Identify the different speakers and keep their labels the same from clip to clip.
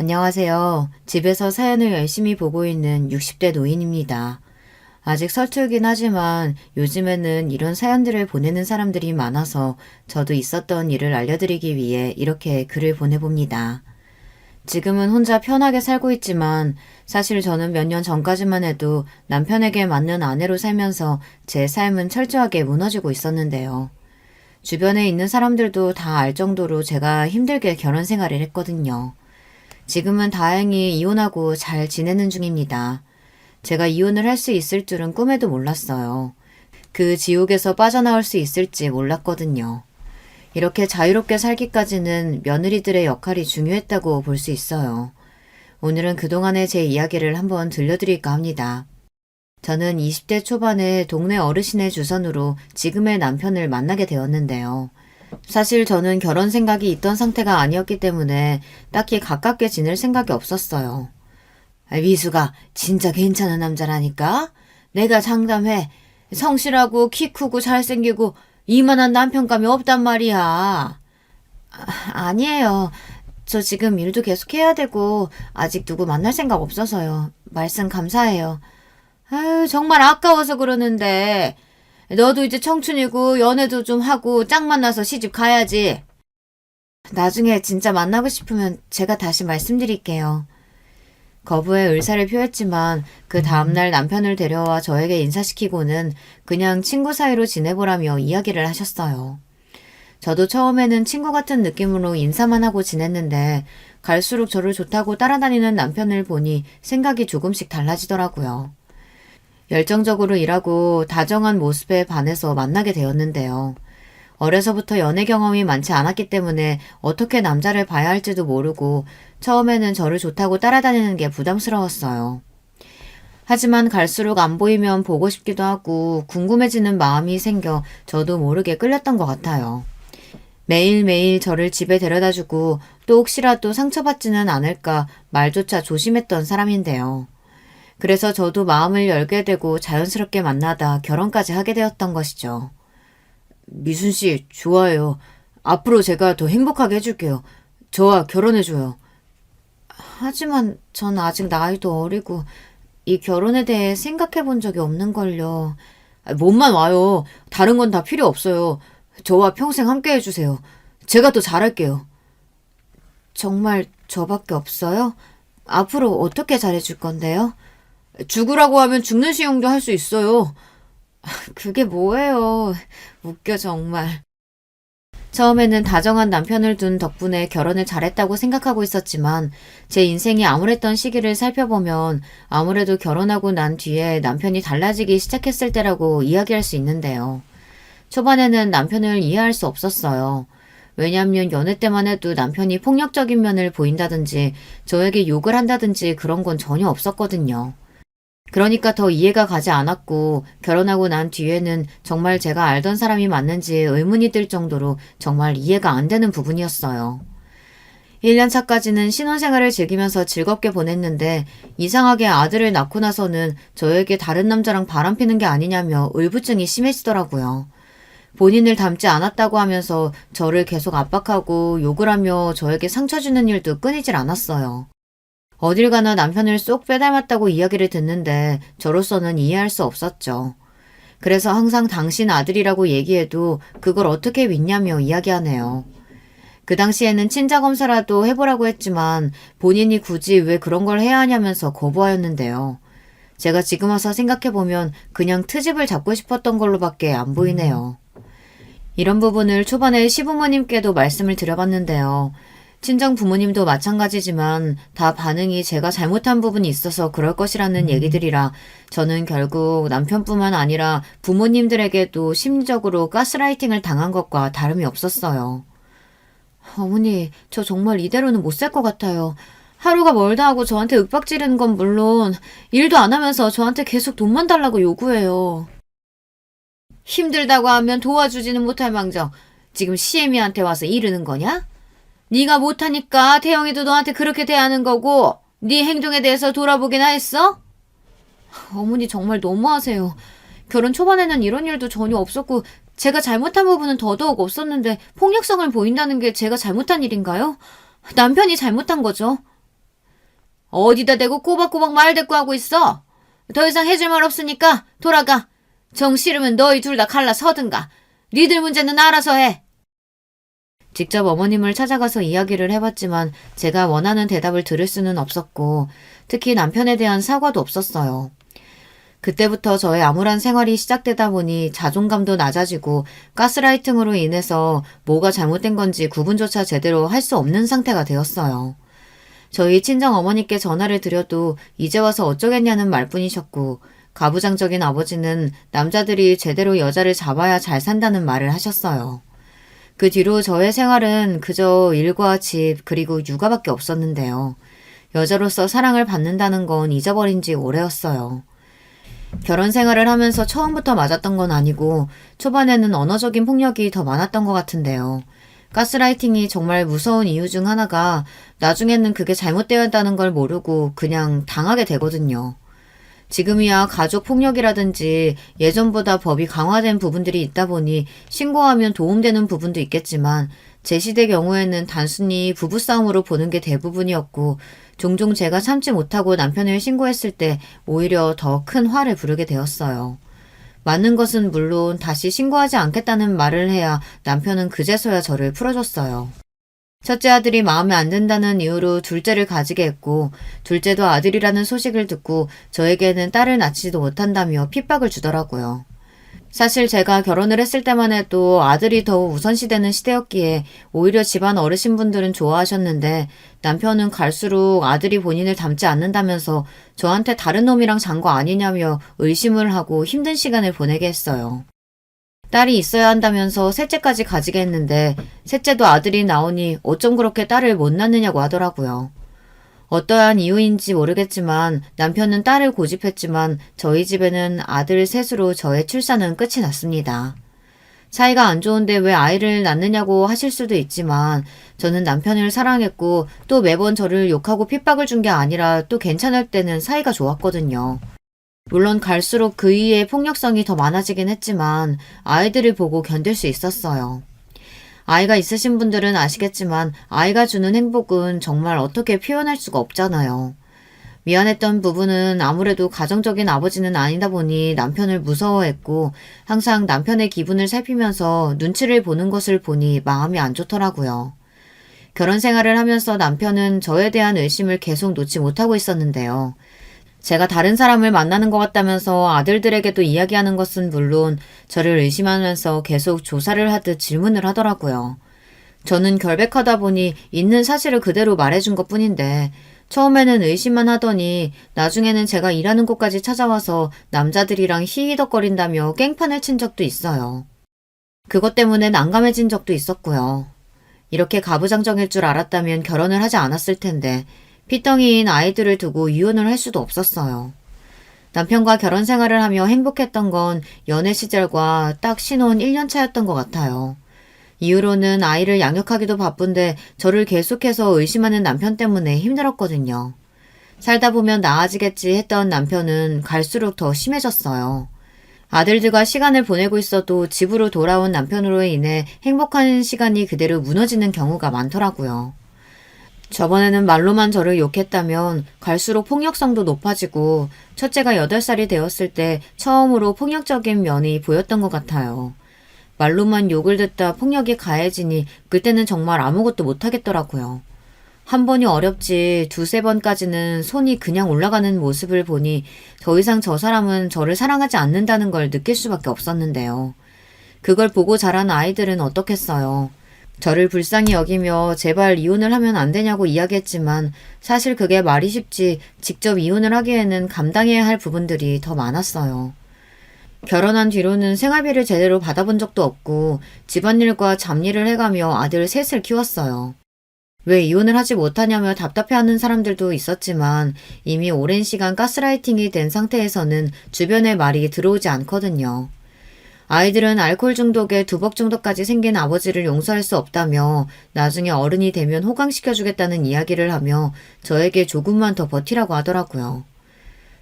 Speaker 1: 안녕하세요. 집에서 사연을 열심히 보고 있는 60대 노인입니다. 아직 서툴긴 하지만 요즘에는 이런 사연들을 보내는 사람들이 많아서 저도 있었던 일을 알려드리기 위해 이렇게 글을 보내봅니다. 지금은 혼자 편하게 살고 있지만 사실 저는 몇 년 전까지만 해도 남편에게 맞는 아내로 살면서 제 삶은 철저하게 무너지고 있었는데요. 주변에 있는 사람들도 다 알 정도로 제가 힘들게 결혼 생활을 했거든요. 지금은 다행히 이혼하고 잘 지내는 중입니다. 제가 이혼을 할 수 있을 줄은 꿈에도 몰랐어요. 그 지옥에서 빠져나올 수 있을지 몰랐거든요. 이렇게 자유롭게 살기까지는 며느리들의 역할이 중요했다고 볼 수 있어요. 오늘은 그동안의 제 이야기를 한번 들려드릴까 합니다. 저는 20대 초반에 동네 어르신의 주선으로 지금의 남편을 만나게 되었는데요. 사실 저는 결혼 생각이 있던 상태가 아니었기 때문에 딱히 가깝게 지낼 생각이 없었어요. 미수가 진짜 괜찮은 남자라니까? 내가 장담해. 성실하고 키 크고 잘생기고 이만한 남편감이 없단 말이야. 아니에요. 저 지금 일도 계속 해야 되고 아직 누구 만날 생각 없어서요. 말씀 감사해요. 아유, 정말 아까워서 그러는데 너도 이제 청춘이고 연애도 좀 하고 짝 만나서 시집 가야지. 나중에 진짜 만나고 싶으면 제가 다시 말씀드릴게요. 거부의 의사를 표했지만 그 다음날 남편을 데려와 저에게 인사시키고는 그냥 친구 사이로 지내보라며 이야기를 하셨어요. 저도 처음에는 친구 같은 느낌으로 인사만 하고 지냈는데 갈수록 저를 좋다고 따라다니는 남편을 보니 생각이 조금씩 달라지더라고요. 열정적으로 일하고 다정한 모습에 반해서 만나게 되었는데요. 어려서부터 연애 경험이 많지 않았기 때문에 어떻게 남자를 봐야 할지도 모르고 처음에는 저를 좋다고 따라다니는 게 부담스러웠어요. 하지만 갈수록 안 보이면 보고 싶기도 하고 궁금해지는 마음이 생겨 저도 모르게 끌렸던 것 같아요. 매일매일 저를 집에 데려다주고 또 혹시라도 상처받지는 않을까 말조차 조심했던 사람인데요. 그래서 저도 마음을 열게 되고 자연스럽게 만나다 결혼까지 하게 되었던 것이죠. 미순 씨, 좋아요. 앞으로 제가 더 행복하게 해줄게요. 저와 결혼해줘요. 하지만 전 아직 나이도 어리고 이 결혼에 대해 생각해 본 적이 없는걸요. 몸만 와요. 다른 건 다 필요 없어요. 저와 평생 함께 해주세요. 제가 더 잘할게요. 정말 저밖에 없어요? 앞으로 어떻게 잘해줄 건데요? 죽으라고 하면 죽는 시용도 할 수 있어요. 그게 뭐예요. 웃겨 정말. 처음에는 다정한 남편을 둔 덕분에 결혼을 잘했다고 생각하고 있었지만 제 인생이 암울했던 시기를 살펴보면 아무래도 결혼하고 난 뒤에 남편이 달라지기 시작했을 때라고 이야기할 수 있는데요. 초반에는 남편을 이해할 수 없었어요. 왜냐하면 연애 때만 해도 남편이 폭력적인 면을 보인다든지 저에게 욕을 한다든지 그런 건 전혀 없었거든요. 그러니까 더 이해가 가지 않았고 결혼하고 난 뒤에는 정말 제가 알던 사람이 맞는지 의문이 들 정도로 정말 이해가 안 되는 부분이었어요. 1년 차까지는 신혼생활을 즐기면서 즐겁게 보냈는데 이상하게 아들을 낳고 나서는 저에게 다른 남자랑 바람피는 게 아니냐며 의부증이 심해지더라고요. 본인을 닮지 않았다고 하면서 저를 계속 압박하고 욕을 하며 저에게 상처 주는 일도 끊이질 않았어요. 어딜 가나 남편을 쏙 빼닮았다고 이야기를 듣는데 저로서는 이해할 수 없었죠. 그래서 항상 당신 아들이라고 얘기해도 그걸 어떻게 믿냐며 이야기하네요. 그 당시에는 친자검사라도 해보라고 했지만 본인이 굳이 왜 그런 걸 해야 하냐면서 거부하였는데요. 제가 지금 와서 생각해보면 그냥 트집을 잡고 싶었던 걸로밖에 안 보이네요. 이런 부분을 초반에 시부모님께도 말씀을 드려봤는데요. 친정 부모님도 마찬가지지만 다 반응이 제가 잘못한 부분이 있어서 그럴 것이라는 얘기들이라 저는 결국 남편뿐만 아니라 부모님들에게도 심리적으로 가스라이팅을 당한 것과 다름이 없었어요. 어머니, 저 정말 이대로는 못 살 것 같아요. 하루가 멀다 하고 저한테 윽박 지르는 건 물론 일도 안 하면서 저한테 계속 돈만 달라고 요구해요. 힘들다고 하면 도와주지는 못할 망정 지금 시애미한테 와서 이르는 거냐? 네가 못하니까 태영이도 너한테 그렇게 대하는 거고 네 행동에 대해서 돌아보기나 했어? 어머니 정말 너무하세요. 결혼 초반에는 이런 일도 전혀 없었고 제가 잘못한 부분은 더더욱 없었는데 폭력성을 보인다는 게 제가 잘못한 일인가요? 남편이 잘못한 거죠. 어디다 대고 꼬박꼬박 말 대꾸 하고 있어? 더 이상 해줄 말 없으니까 돌아가. 정 싫으면 너희 둘 다 갈라서든가. 니들 문제는 알아서 해. 직접 어머님을 찾아가서 이야기를 해봤지만 제가 원하는 대답을 들을 수는 없었고 특히 남편에 대한 사과도 없었어요. 그때부터 저의 암울한 생활이 시작되다 보니 자존감도 낮아지고 가스라이팅으로 인해서 뭐가 잘못된 건지 구분조차 제대로 할 수 없는 상태가 되었어요. 저희 친정 어머니께 전화를 드려도 이제 와서 어쩌겠냐는 말뿐이셨고 가부장적인 아버지는 남자들이 제대로 여자를 잡아야 잘 산다는 말을 하셨어요. 그 뒤로 저의 생활은 그저 일과 집 그리고 육아밖에 없었는데요. 여자로서 사랑을 받는다는 건 잊어버린 지 오래였어요. 결혼 생활을 하면서 처음부터 맞았던 건 아니고 초반에는 언어적인 폭력이 더 많았던 것 같은데요. 가스라이팅이 정말 무서운 이유 중 하나가 나중에는 그게 잘못되었다는 걸 모르고 그냥 당하게 되거든요. 지금이야 가족 폭력이라든지 예전보다 법이 강화된 부분들이 있다 보니 신고하면 도움되는 부분도 있겠지만 제 시대 경우에는 단순히 부부싸움으로 보는 게 대부분이었고 종종 제가 참지 못하고 남편을 신고했을 때 오히려 더 큰 화를 부르게 되었어요. 맞는 것은 물론 다시 신고하지 않겠다는 말을 해야 남편은 그제서야 저를 풀어줬어요. 첫째 아들이 마음에 안 든다는 이유로 둘째를 가지게 했고 둘째도 아들이라는 소식을 듣고 저에게는 딸을 낳지도 못한다며 핍박을 주더라고요. 사실 제가 결혼을 했을 때만 해도 아들이 더 우선시되는 시대였기에 오히려 집안 어르신분들은 좋아하셨는데 남편은 갈수록 아들이 본인을 닮지 않는다면서 저한테 다른 놈이랑 잔 거 아니냐며 의심을 하고 힘든 시간을 보내게 했어요. 딸이 있어야 한다면서 셋째까지 가지게 했는데 셋째도 아들이 나오니 어쩜 그렇게 딸을 못 낳느냐고 하더라고요. 어떠한 이유인지 모르겠지만 남편은 딸을 고집했지만 저희 집에는 아들 셋으로 저의 출산은 끝이 났습니다. 사이가 안 좋은데 왜 아이를 낳느냐고 하실 수도 있지만 저는 남편을 사랑했고 또 매번 저를 욕하고 핍박을 준 게 아니라 또 괜찮을 때는 사이가 좋았거든요. 물론 갈수록 그 이의 폭력성이 더 많아지긴 했지만 아이들을 보고 견딜 수 있었어요. 아이가 있으신 분들은 아시겠지만 아이가 주는 행복은 정말 어떻게 표현할 수가 없잖아요. 미안했던 부분은 아무래도 가정적인 아버지는 아니다 보니 남편을 무서워했고 항상 남편의 기분을 살피면서 눈치를 보는 것을 보니 마음이 안 좋더라고요. 결혼 생활을 하면서 남편은 저에 대한 의심을 계속 놓지 못하고 있었는데요. 제가 다른 사람을 만나는 것 같다면서 아들들에게도 이야기하는 것은 물론 저를 의심하면서 계속 조사를 하듯 질문을 하더라고요. 저는 결백하다 보니 있는 사실을 그대로 말해준 것 뿐인데 처음에는 의심만 하더니 나중에는 제가 일하는 곳까지 찾아와서 남자들이랑 히히덕거린다며 깽판을 친 적도 있어요. 그것 때문에 난감해진 적도 있었고요. 이렇게 가부장적일 줄 알았다면 결혼을 하지 않았을 텐데 핏덩이인 아이들을 두고 이혼을 할 수도 없었어요. 남편과 결혼 생활을 하며 행복했던 건 연애 시절과 딱 신혼 1년 차였던 것 같아요. 이후로는 아이를 양육하기도 바쁜데 저를 계속해서 의심하는 남편 때문에 힘들었거든요. 살다 보면 나아지겠지 했던 남편은 갈수록 더 심해졌어요. 아들들과 시간을 보내고 있어도 집으로 돌아온 남편으로 인해 행복한 시간이 그대로 무너지는 경우가 많더라고요. 저번에는 말로만 저를 욕했다면 갈수록 폭력성도 높아지고 첫째가 8살이 되었을 때 처음으로 폭력적인 면이 보였던 것 같아요. 말로만 욕을 듣다 폭력이 가해지니 그때는 정말 아무것도 못하겠더라고요. 한 번이 어렵지 두세 번까지는 손이 그냥 올라가는 모습을 보니 더 이상 저 사람은 저를 사랑하지 않는다는 걸 느낄 수밖에 없었는데요. 그걸 보고 자란 아이들은 어떻겠어요. 저를 불쌍히 여기며 제발 이혼을 하면 안 되냐고 이야기했지만 사실 그게 말이 쉽지 직접 이혼을 하기에는 감당해야 할 부분들이 더 많았어요. 결혼한 뒤로는 생활비를 제대로 받아본 적도 없고 집안일과 잡일을 해가며 아들 셋을 키웠어요. 왜 이혼을 하지 못하냐며 답답해하는 사람들도 있었지만 이미 오랜 시간 가스라이팅이 된 상태에서는 주변의 말이 들어오지 않거든요. 아이들은 알코올 중독에 두벅 정도까지 생긴 아버지를 용서할 수 없다며 나중에 어른이 되면 호강시켜주겠다는 이야기를 하며 저에게 조금만 더 버티라고 하더라고요.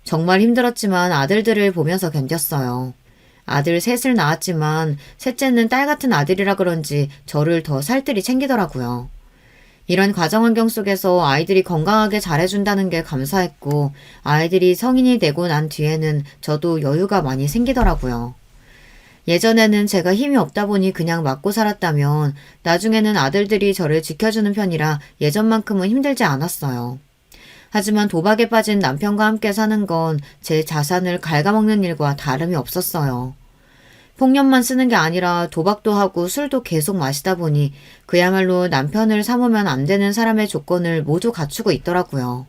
Speaker 1: 정말 힘들었지만 아들들을 보면서 견뎠어요. 아들 셋을 낳았지만 셋째는 딸 같은 아들이라 그런지 저를 더 살뜰히 챙기더라고요. 이런 가정 환경 속에서 아이들이 건강하게 잘해준다는 게 감사했고, 아이들이 성인이 되고 난 뒤에는 저도 여유가 많이 생기더라고요. 예전에는 제가 힘이 없다 보니 그냥 맞고 살았다면, 나중에는 아들들이 저를 지켜주는 편이라 예전만큼은 힘들지 않았어요. 하지만 도박에 빠진 남편과 함께 사는 건 제 자산을 갉아먹는 일과 다름이 없었어요. 폭력만 쓰는 게 아니라 도박도 하고 술도 계속 마시다 보니 그야말로 남편을 삼으면 안 되는 사람의 조건을 모두 갖추고 있더라고요.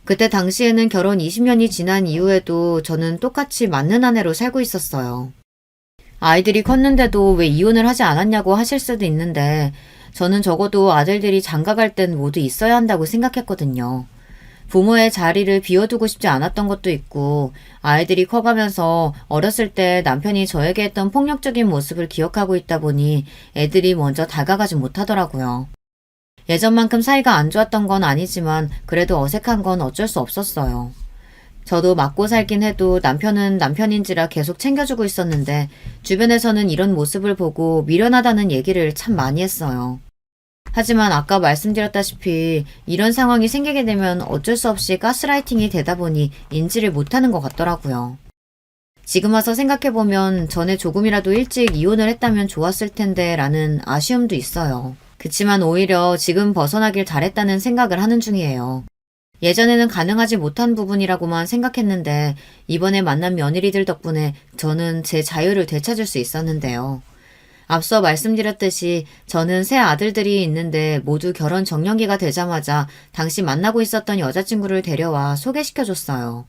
Speaker 1: 그때 당시에는 결혼 20년이 지난 이후에도 저는 똑같이 맞는 아내로 살고 있었어요. 아이들이 컸는데도 왜 이혼을 하지 않았냐고 하실 수도 있는데 저는 적어도 아들들이 장가갈 땐 모두 있어야 한다고 생각했거든요. 부모의 자리를 비워두고 싶지 않았던 것도 있고 아이들이 커가면서 어렸을 때 남편이 저에게 했던 폭력적인 모습을 기억하고 있다 보니 애들이 먼저 다가가지 못하더라고요. 예전만큼 사이가 안 좋았던 건 아니지만 그래도 어색한 건 어쩔 수 없었어요. 저도 맞고 살긴 해도 남편은 남편인지라 계속 챙겨주고 있었는데 주변에서는 이런 모습을 보고 미련하다는 얘기를 참 많이 했어요. 하지만 아까 말씀드렸다시피 이런 상황이 생기게 되면 어쩔 수 없이 가스라이팅이 되다 보니 인지를 못하는 것 같더라고요. 지금 와서 생각해보면 전에 조금이라도 일찍 이혼을 했다면 좋았을 텐데 라는 아쉬움도 있어요. 그치만 오히려 지금 벗어나길 잘했다는 생각을 하는 중이에요. 예전에는 가능하지 못한 부분이라고만 생각했는데 이번에 만난 며느리들 덕분에 저는 제 자유를 되찾을 수 있었는데요. 앞서 말씀드렸듯이 저는 새 아들들이 있는데 모두 결혼 정년기가 되자마자 당시 만나고 있었던 여자친구를 데려와 소개시켜줬어요.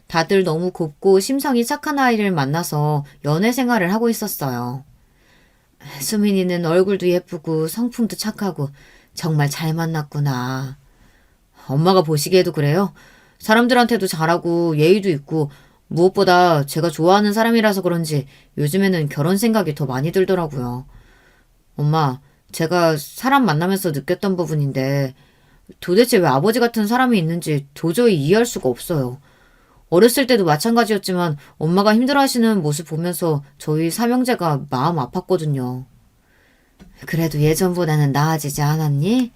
Speaker 1: 다들 너무 곱고 심성이 착한 아이를 만나서 연애 생활을 하고 있었어요. 수민이는 얼굴도 예쁘고 성품도 착하고 정말 잘 만났구나. 엄마가 보시기에도 그래요? 사람들한테도 잘하고 예의도 있고 무엇보다 제가 좋아하는 사람이라서 그런지 요즘에는 결혼 생각이 더 많이 들더라고요. 엄마, 제가 사람 만나면서 느꼈던 부분인데 도대체 왜 아버지 같은 사람이 있는지 도저히 이해할 수가 없어요. 어렸을 때도 마찬가지였지만 엄마가 힘들어하시는 모습 보면서 저희 삼형제가 마음 아팠거든요. 그래도 예전보다는 나아지지 않았니?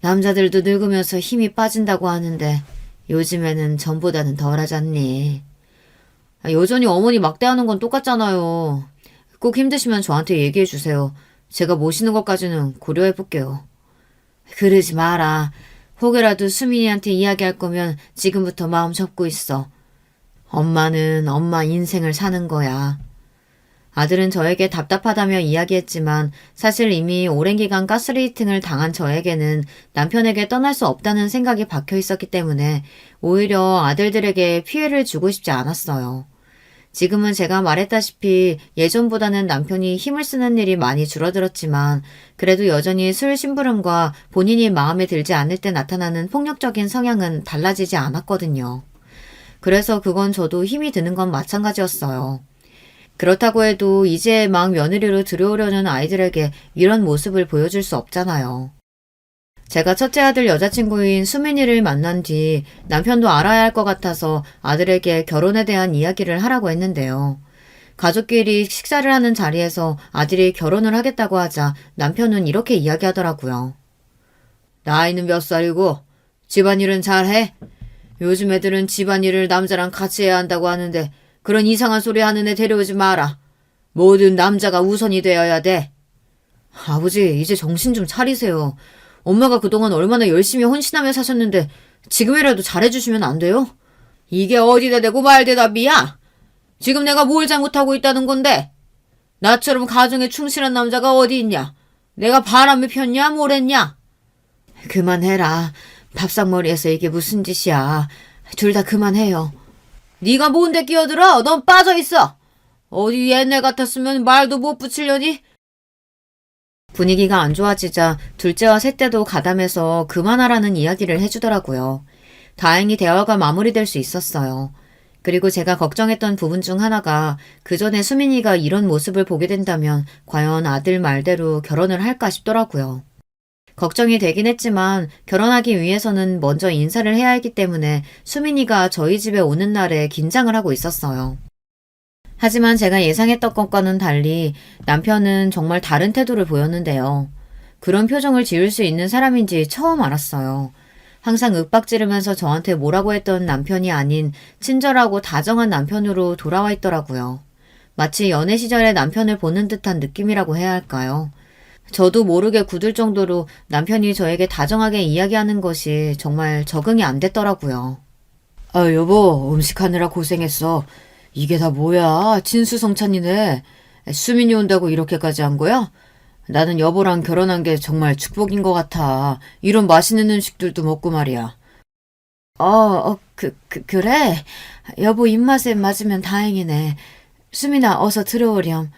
Speaker 1: 남자들도 늙으면서 힘이 빠진다고 하는데 요즘에는 전보다는 덜하잖니. 여전히 어머니 막대하는 건 똑같잖아요. 꼭 힘드시면 저한테 얘기해 주세요. 제가 모시는 것까지는 고려해 볼게요. 그러지 마라. 혹여라도 수민이한테 이야기할 거면 지금부터 마음 접고 있어. 엄마는 엄마 인생을 사는 거야. 아들은 저에게 답답하다며 이야기했지만 사실 이미 오랜 기간 가스레이팅을 당한 저에게는 남편에게 떠날 수 없다는 생각이 박혀 있었기 때문에 오히려 아들들에게 피해를 주고 싶지 않았어요. 지금은 제가 말했다시피 예전보다는 남편이 힘을 쓰는 일이 많이 줄어들었지만 그래도 여전히 술 심부름과 본인이 마음에 들지 않을 때 나타나는 폭력적인 성향은 달라지지 않았거든요. 그래서 그건 저도 힘이 드는 건 마찬가지였어요. 그렇다고 해도 이제 막 며느리로 들어오려는 아이들에게 이런 모습을 보여줄 수 없잖아요. 제가 첫째 아들 여자친구인 수민이를 만난 뒤 남편도 알아야 할 것 같아서 아들에게 결혼에 대한 이야기를 하라고 했는데요. 가족끼리 식사를 하는 자리에서 아들이 결혼을 하겠다고 하자 남편은 이렇게 이야기하더라고요. 나이는 몇 살이고 집안일은 잘해? 요즘 애들은 집안일을 남자랑 같이 해야 한다고 하는데 그런 이상한 소리 하는 애 데려오지 마라. 모든 남자가 우선이 되어야 돼. 아버지, 이제 정신 좀 차리세요. 엄마가 그동안 얼마나 열심히 헌신하며 사셨는데 지금이라도 잘해주시면 안 돼요? 이게 어디다 대고 말대답이야? 지금 내가 뭘 잘못하고 있다는 건데? 나처럼 가정에 충실한 남자가 어디 있냐? 내가 바람을 폈냐 뭘 했냐? 그만해라. 밥상머리에서 이게 무슨 짓이야. 둘 다 그만해요. 네가 뭔데 끼어들어? 넌 빠져있어. 어디 옛날 같았으면 말도 못 붙이려니? 분위기가 안 좋아지자 둘째와 셋째도 가담해서 그만하라는 이야기를 해주더라고요. 다행히 대화가 마무리될 수 있었어요. 그리고 제가 걱정했던 부분 중 하나가 그 전에 수민이가 이런 모습을 보게 된다면 과연 아들 말대로 결혼을 할까 싶더라고요. 걱정이 되긴 했지만 결혼하기 위해서는 먼저 인사를 해야 했기 때문에 수민이가 저희 집에 오는 날에 긴장을 하고 있었어요. 하지만 제가 예상했던 것과는 달리 남편은 정말 다른 태도를 보였는데요. 그런 표정을 지을 수 있는 사람인지 처음 알았어요. 항상 윽박지르면서 저한테 뭐라고 했던 남편이 아닌 친절하고 다정한 남편으로 돌아와 있더라고요. 마치 연애 시절의 남편을 보는 듯한 느낌이라고 해야 할까요? 저도 모르게 굳을 정도로 남편이 저에게 다정하게 이야기하는 것이 정말 적응이 안 됐더라고요. 아, 여보, 음식하느라 고생했어. 이게 다 뭐야? 진수성찬이네. 수민이 온다고 이렇게까지 한 거야? 나는 여보랑 결혼한 게 정말 축복인 것 같아. 이런 맛있는 음식들도 먹고 말이야. 그래? 여보 입맛에 맞으면 다행이네. 수민아, 어서 들어오렴.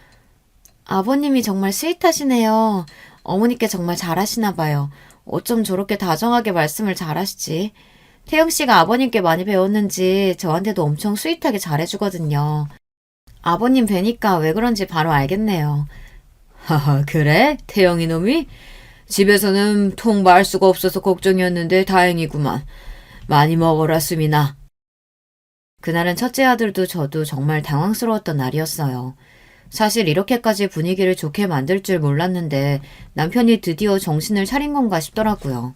Speaker 1: 아버님이 정말 스윗하시네요. 어머니께 정말 잘하시나 봐요. 어쩜 저렇게 다정하게 말씀을 잘하시지? 태영 씨가 아버님께 많이 배웠는지 저한테도 엄청 스윗하게 잘해주거든요. 아버님 뵈니까 왜 그런지 바로 알겠네요. 하하, 그래? 태영이 놈이? 집에서는 통 말 수가 없어서 걱정이었는데 다행이구만. 많이 먹어라, 수민아. 그날은 첫째 아들도 저도 정말 당황스러웠던 날이었어요. 사실 이렇게까지 분위기를 좋게 만들 줄 몰랐는데 남편이 드디어 정신을 차린 건가 싶더라고요.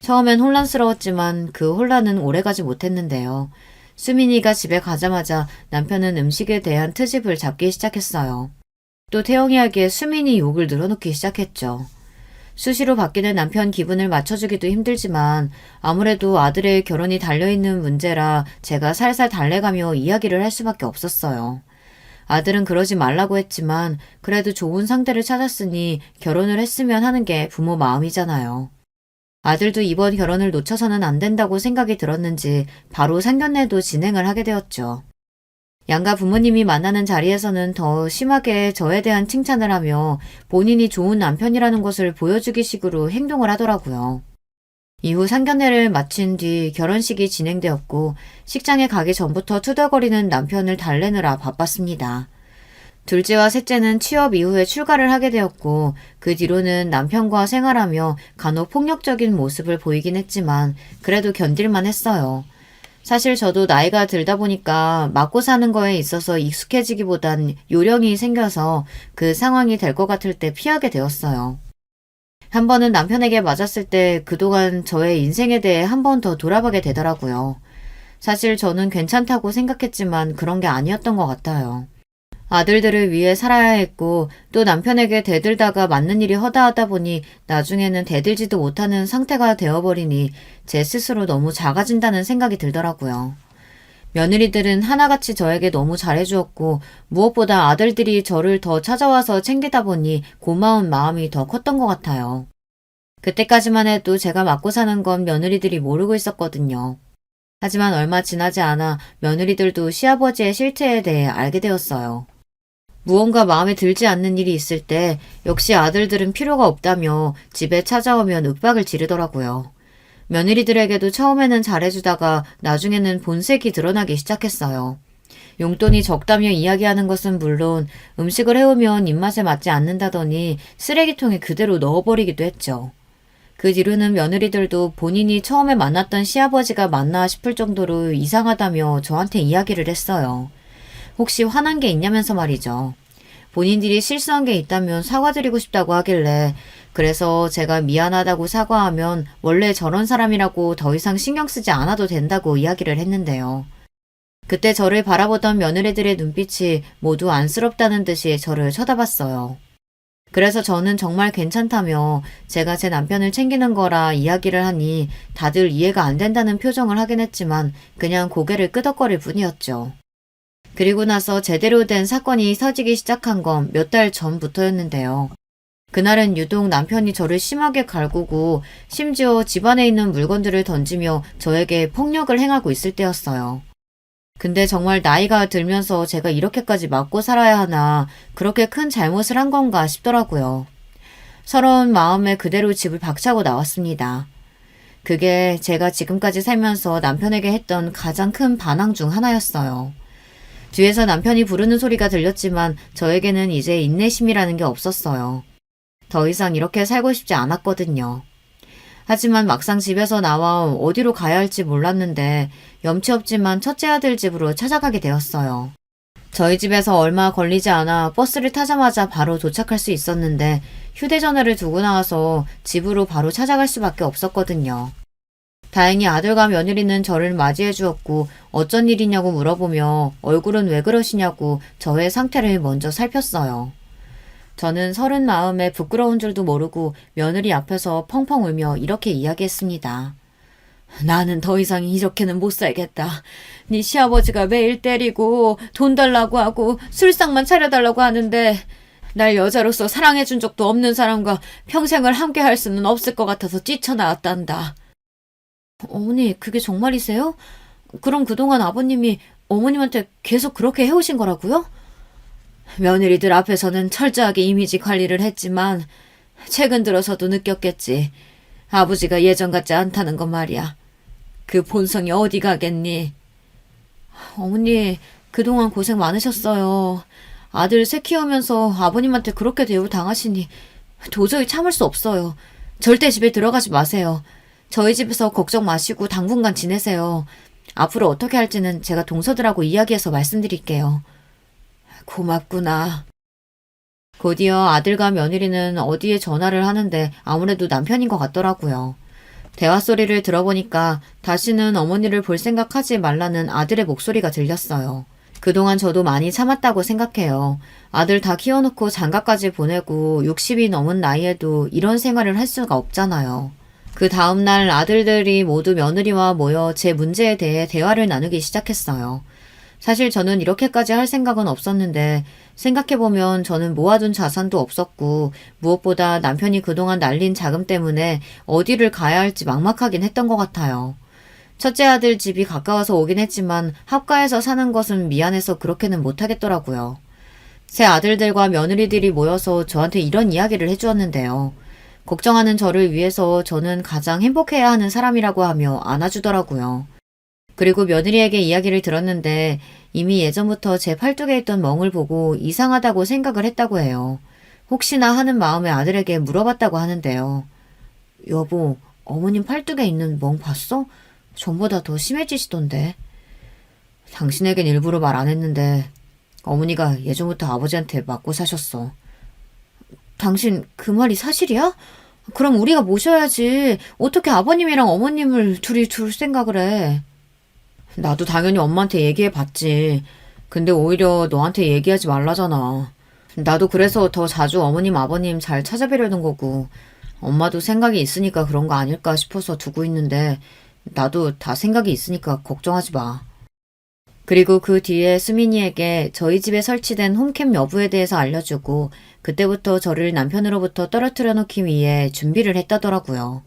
Speaker 1: 처음엔 혼란스러웠지만 그 혼란은 오래가지 못했는데요. 수민이가 집에 가자마자 남편은 음식에 대한 트집을 잡기 시작했어요. 또 태영이에게 수민이 욕을 늘어놓기 시작했죠. 수시로 바뀌는 남편 기분을 맞춰주기도 힘들지만 아무래도 아들의 결혼이 달려있는 문제라 제가 살살 달래가며 이야기를 할 수밖에 없었어요. 아들은 그러지 말라고 했지만 그래도 좋은 상대를 찾았으니 결혼을 했으면 하는 게 부모 마음이잖아요. 아들도 이번 결혼을 놓쳐서는 안 된다고 생각이 들었는지 바로 상견례도 진행을 하게 되었죠. 양가 부모님이 만나는 자리에서는 더 심하게 저에 대한 칭찬을 하며 본인이 좋은 남편이라는 것을 보여주기 식으로 행동을 하더라고요. 이후 상견례를 마친 뒤 결혼식이 진행되었고 식장에 가기 전부터 투덜거리는 남편을 달래느라 바빴습니다. 둘째와 셋째는 취업 이후에 출가를 하게 되었고 그 뒤로는 남편과 생활하며 간혹 폭력적인 모습을 보이긴 했지만 그래도 견딜만 했어요. 사실 저도 나이가 들다 보니까 맞고 사는 거에 있어서 익숙해지기보단 요령이 생겨서 그 상황이 될 것 같을 때 피하게 되었어요. 한 번은 남편에게 맞았을 때 그동안 저의 인생에 대해 한 번 더 돌아보게 되더라고요. 사실 저는 괜찮다고 생각했지만 그런 게 아니었던 것 같아요. 아들들을 위해 살아야 했고 또 남편에게 대들다가 맞는 일이 허다하다 보니 나중에는 대들지도 못하는 상태가 되어버리니 제 스스로 너무 작아진다는 생각이 들더라고요. 며느리들은 하나같이 저에게 너무 잘해주었고 무엇보다 아들들이 저를 더 찾아와서 챙기다 보니 고마운 마음이 더 컸던 것 같아요. 그때까지만 해도 제가 맞고 사는 건 며느리들이 모르고 있었거든요. 하지만 얼마 지나지 않아 며느리들도 시아버지의 실체에 대해 알게 되었어요. 무언가 마음에 들지 않는 일이 있을 때 역시 아들들은 필요가 없다며 집에 찾아오면 윽박을 지르더라고요. 며느리들에게도 처음에는 잘해주다가 나중에는 본색이 드러나기 시작했어요. 용돈이 적다며 이야기하는 것은 물론 음식을 해오면 입맛에 맞지 않는다더니 쓰레기통에 그대로 넣어버리기도 했죠. 그 뒤로는 며느리들도 본인이 처음에 만났던 시아버지가 맞나 싶을 정도로 이상하다며 저한테 이야기를 했어요. 혹시 화난 게 있냐면서 말이죠. 본인들이 실수한 게 있다면 사과드리고 싶다고 하길래 그래서 제가 미안하다고 사과하면 원래 저런 사람이라고 더 이상 신경 쓰지 않아도 된다고 이야기를 했는데요. 그때 저를 바라보던 며느리들의 눈빛이 모두 안쓰럽다는 듯이 저를 쳐다봤어요. 그래서 저는 정말 괜찮다며 제가 제 남편을 챙기는 거라 이야기를 하니 다들 이해가 안 된다는 표정을 하긴 했지만 그냥 고개를 끄덕거릴 뿐이었죠. 그리고 나서 제대로 된 사건이 터지기 시작한 건 몇 달 전부터였는데요. 그날은 유독 남편이 저를 심하게 갈구고 심지어 집안에 있는 물건들을 던지며 저에게 폭력을 행하고 있을 때였어요. 근데 정말 나이가 들면서 제가 이렇게까지 맞고 살아야 하나 그렇게 큰 잘못을 한 건가 싶더라고요. 서러운 마음에 그대로 집을 박차고 나왔습니다. 그게 제가 지금까지 살면서 남편에게 했던 가장 큰 반항 중 하나였어요. 뒤에서 남편이 부르는 소리가 들렸지만 저에게는 이제 인내심이라는 게 없었어요. 더 이상 이렇게 살고 싶지 않았거든요. 하지만 막상 집에서 나와 어디로 가야 할지 몰랐는데 염치 없지만 첫째 아들 집으로 찾아가게 되었어요. 저희 집에서 얼마 걸리지 않아 버스를 타자마자 바로 도착할 수 있었는데 휴대전화를 두고 나와서 집으로 바로 찾아갈 수밖에 없었거든요. 다행히 아들과 며느리는 저를 맞이해 주었고 어쩐 일이냐고 물어보며 얼굴은 왜 그러시냐고 저의 상태를 먼저 살폈어요. 저는 서른 마음에 부끄러운 줄도 모르고 며느리 앞에서 펑펑 울며 이렇게 이야기했습니다. 나는 더 이상 이렇게는 못 살겠다. 네 시아버지가 매일 때리고 돈 달라고 하고 술상만 차려달라고 하는데 날 여자로서 사랑해준 적도 없는 사람과 평생을 함께 할 수는 없을 것 같아서 뛰쳐나왔단다. 어머니, 그게 정말이세요? 그럼 그동안 아버님이 어머님한테 계속 그렇게 해오신 거라고요? 며느리들 앞에서는 철저하게 이미지 관리를 했지만 최근 들어서도 느꼈겠지. 아버지가 예전 같지 않다는 건 말이야. 그 본성이 어디 가겠니? 어머니, 그동안 고생 많으셨어요. 아들 새 키우면서 아버님한테 그렇게 대우 당하시니 도저히 참을 수 없어요. 절대 집에 들어가지 마세요. 저희 집에서 걱정 마시고 당분간 지내세요. 앞으로 어떻게 할지는 제가 동서들하고 이야기해서 말씀드릴게요. 고맙구나. 곧이어 아들과 며느리는 어디에 전화를 하는데 아무래도 남편인 것 같더라고요. 대화 소리를 들어보니까 다시는 어머니를 볼 생각하지 말라는 아들의 목소리가 들렸어요. 그동안 저도 많이 참았다고 생각해요. 아들 다 키워놓고 장가까지 보내고 60이 넘은 나이에도 이런 생활을 할 수가 없잖아요. 그 다음날 아들들이 모두 며느리와 모여 제 문제에 대해 대화를 나누기 시작했어요. 사실 저는 이렇게까지 할 생각은 없었는데 생각해보면 저는 모아둔 자산도 없었고 무엇보다 남편이 그동안 날린 자금 때문에 어디를 가야 할지 막막하긴 했던 것 같아요. 첫째 아들 집이 가까워서 오긴 했지만 합가해서 사는 것은 미안해서 그렇게는 못하겠더라고요. 새 아들들과 며느리들이 모여서 저한테 이런 이야기를 해주었는데요. 걱정하는 저를 위해서 저는 가장 행복해야 하는 사람이라고 하며 안아주더라고요. 그리고 며느리에게 이야기를 들었는데 이미 예전부터 제 팔뚝에 있던 멍을 보고 이상하다고 생각을 했다고 해요. 혹시나 하는 마음에 아들에게 물어봤다고 하는데요. 여보, 어머님 팔뚝에 있는 멍 봤어? 전보다 더 심해지시던데. 당신에겐 일부러 말 안 했는데 어머니가 예전부터 아버지한테 맞고 사셨어. 당신 그 말이 사실이야? 그럼 우리가 모셔야지. 어떻게 아버님이랑 어머님을 둘이 둘 생각을 해. 나도 당연히 엄마한테 얘기해봤지. 근데 오히려 너한테 얘기하지 말라잖아. 나도 그래서 더 자주 어머님 아버님 잘 찾아뵈려는 거고 엄마도 생각이 있으니까 그런 거 아닐까 싶어서 두고 있는데 나도 다 생각이 있으니까 걱정하지 마. 그리고 그 뒤에 수민이에게 저희 집에 설치된 홈캠 여부에 대해서 알려주고 그때부터 저를 남편으로부터 떨어뜨려 놓기 위해 준비를 했다더라고요.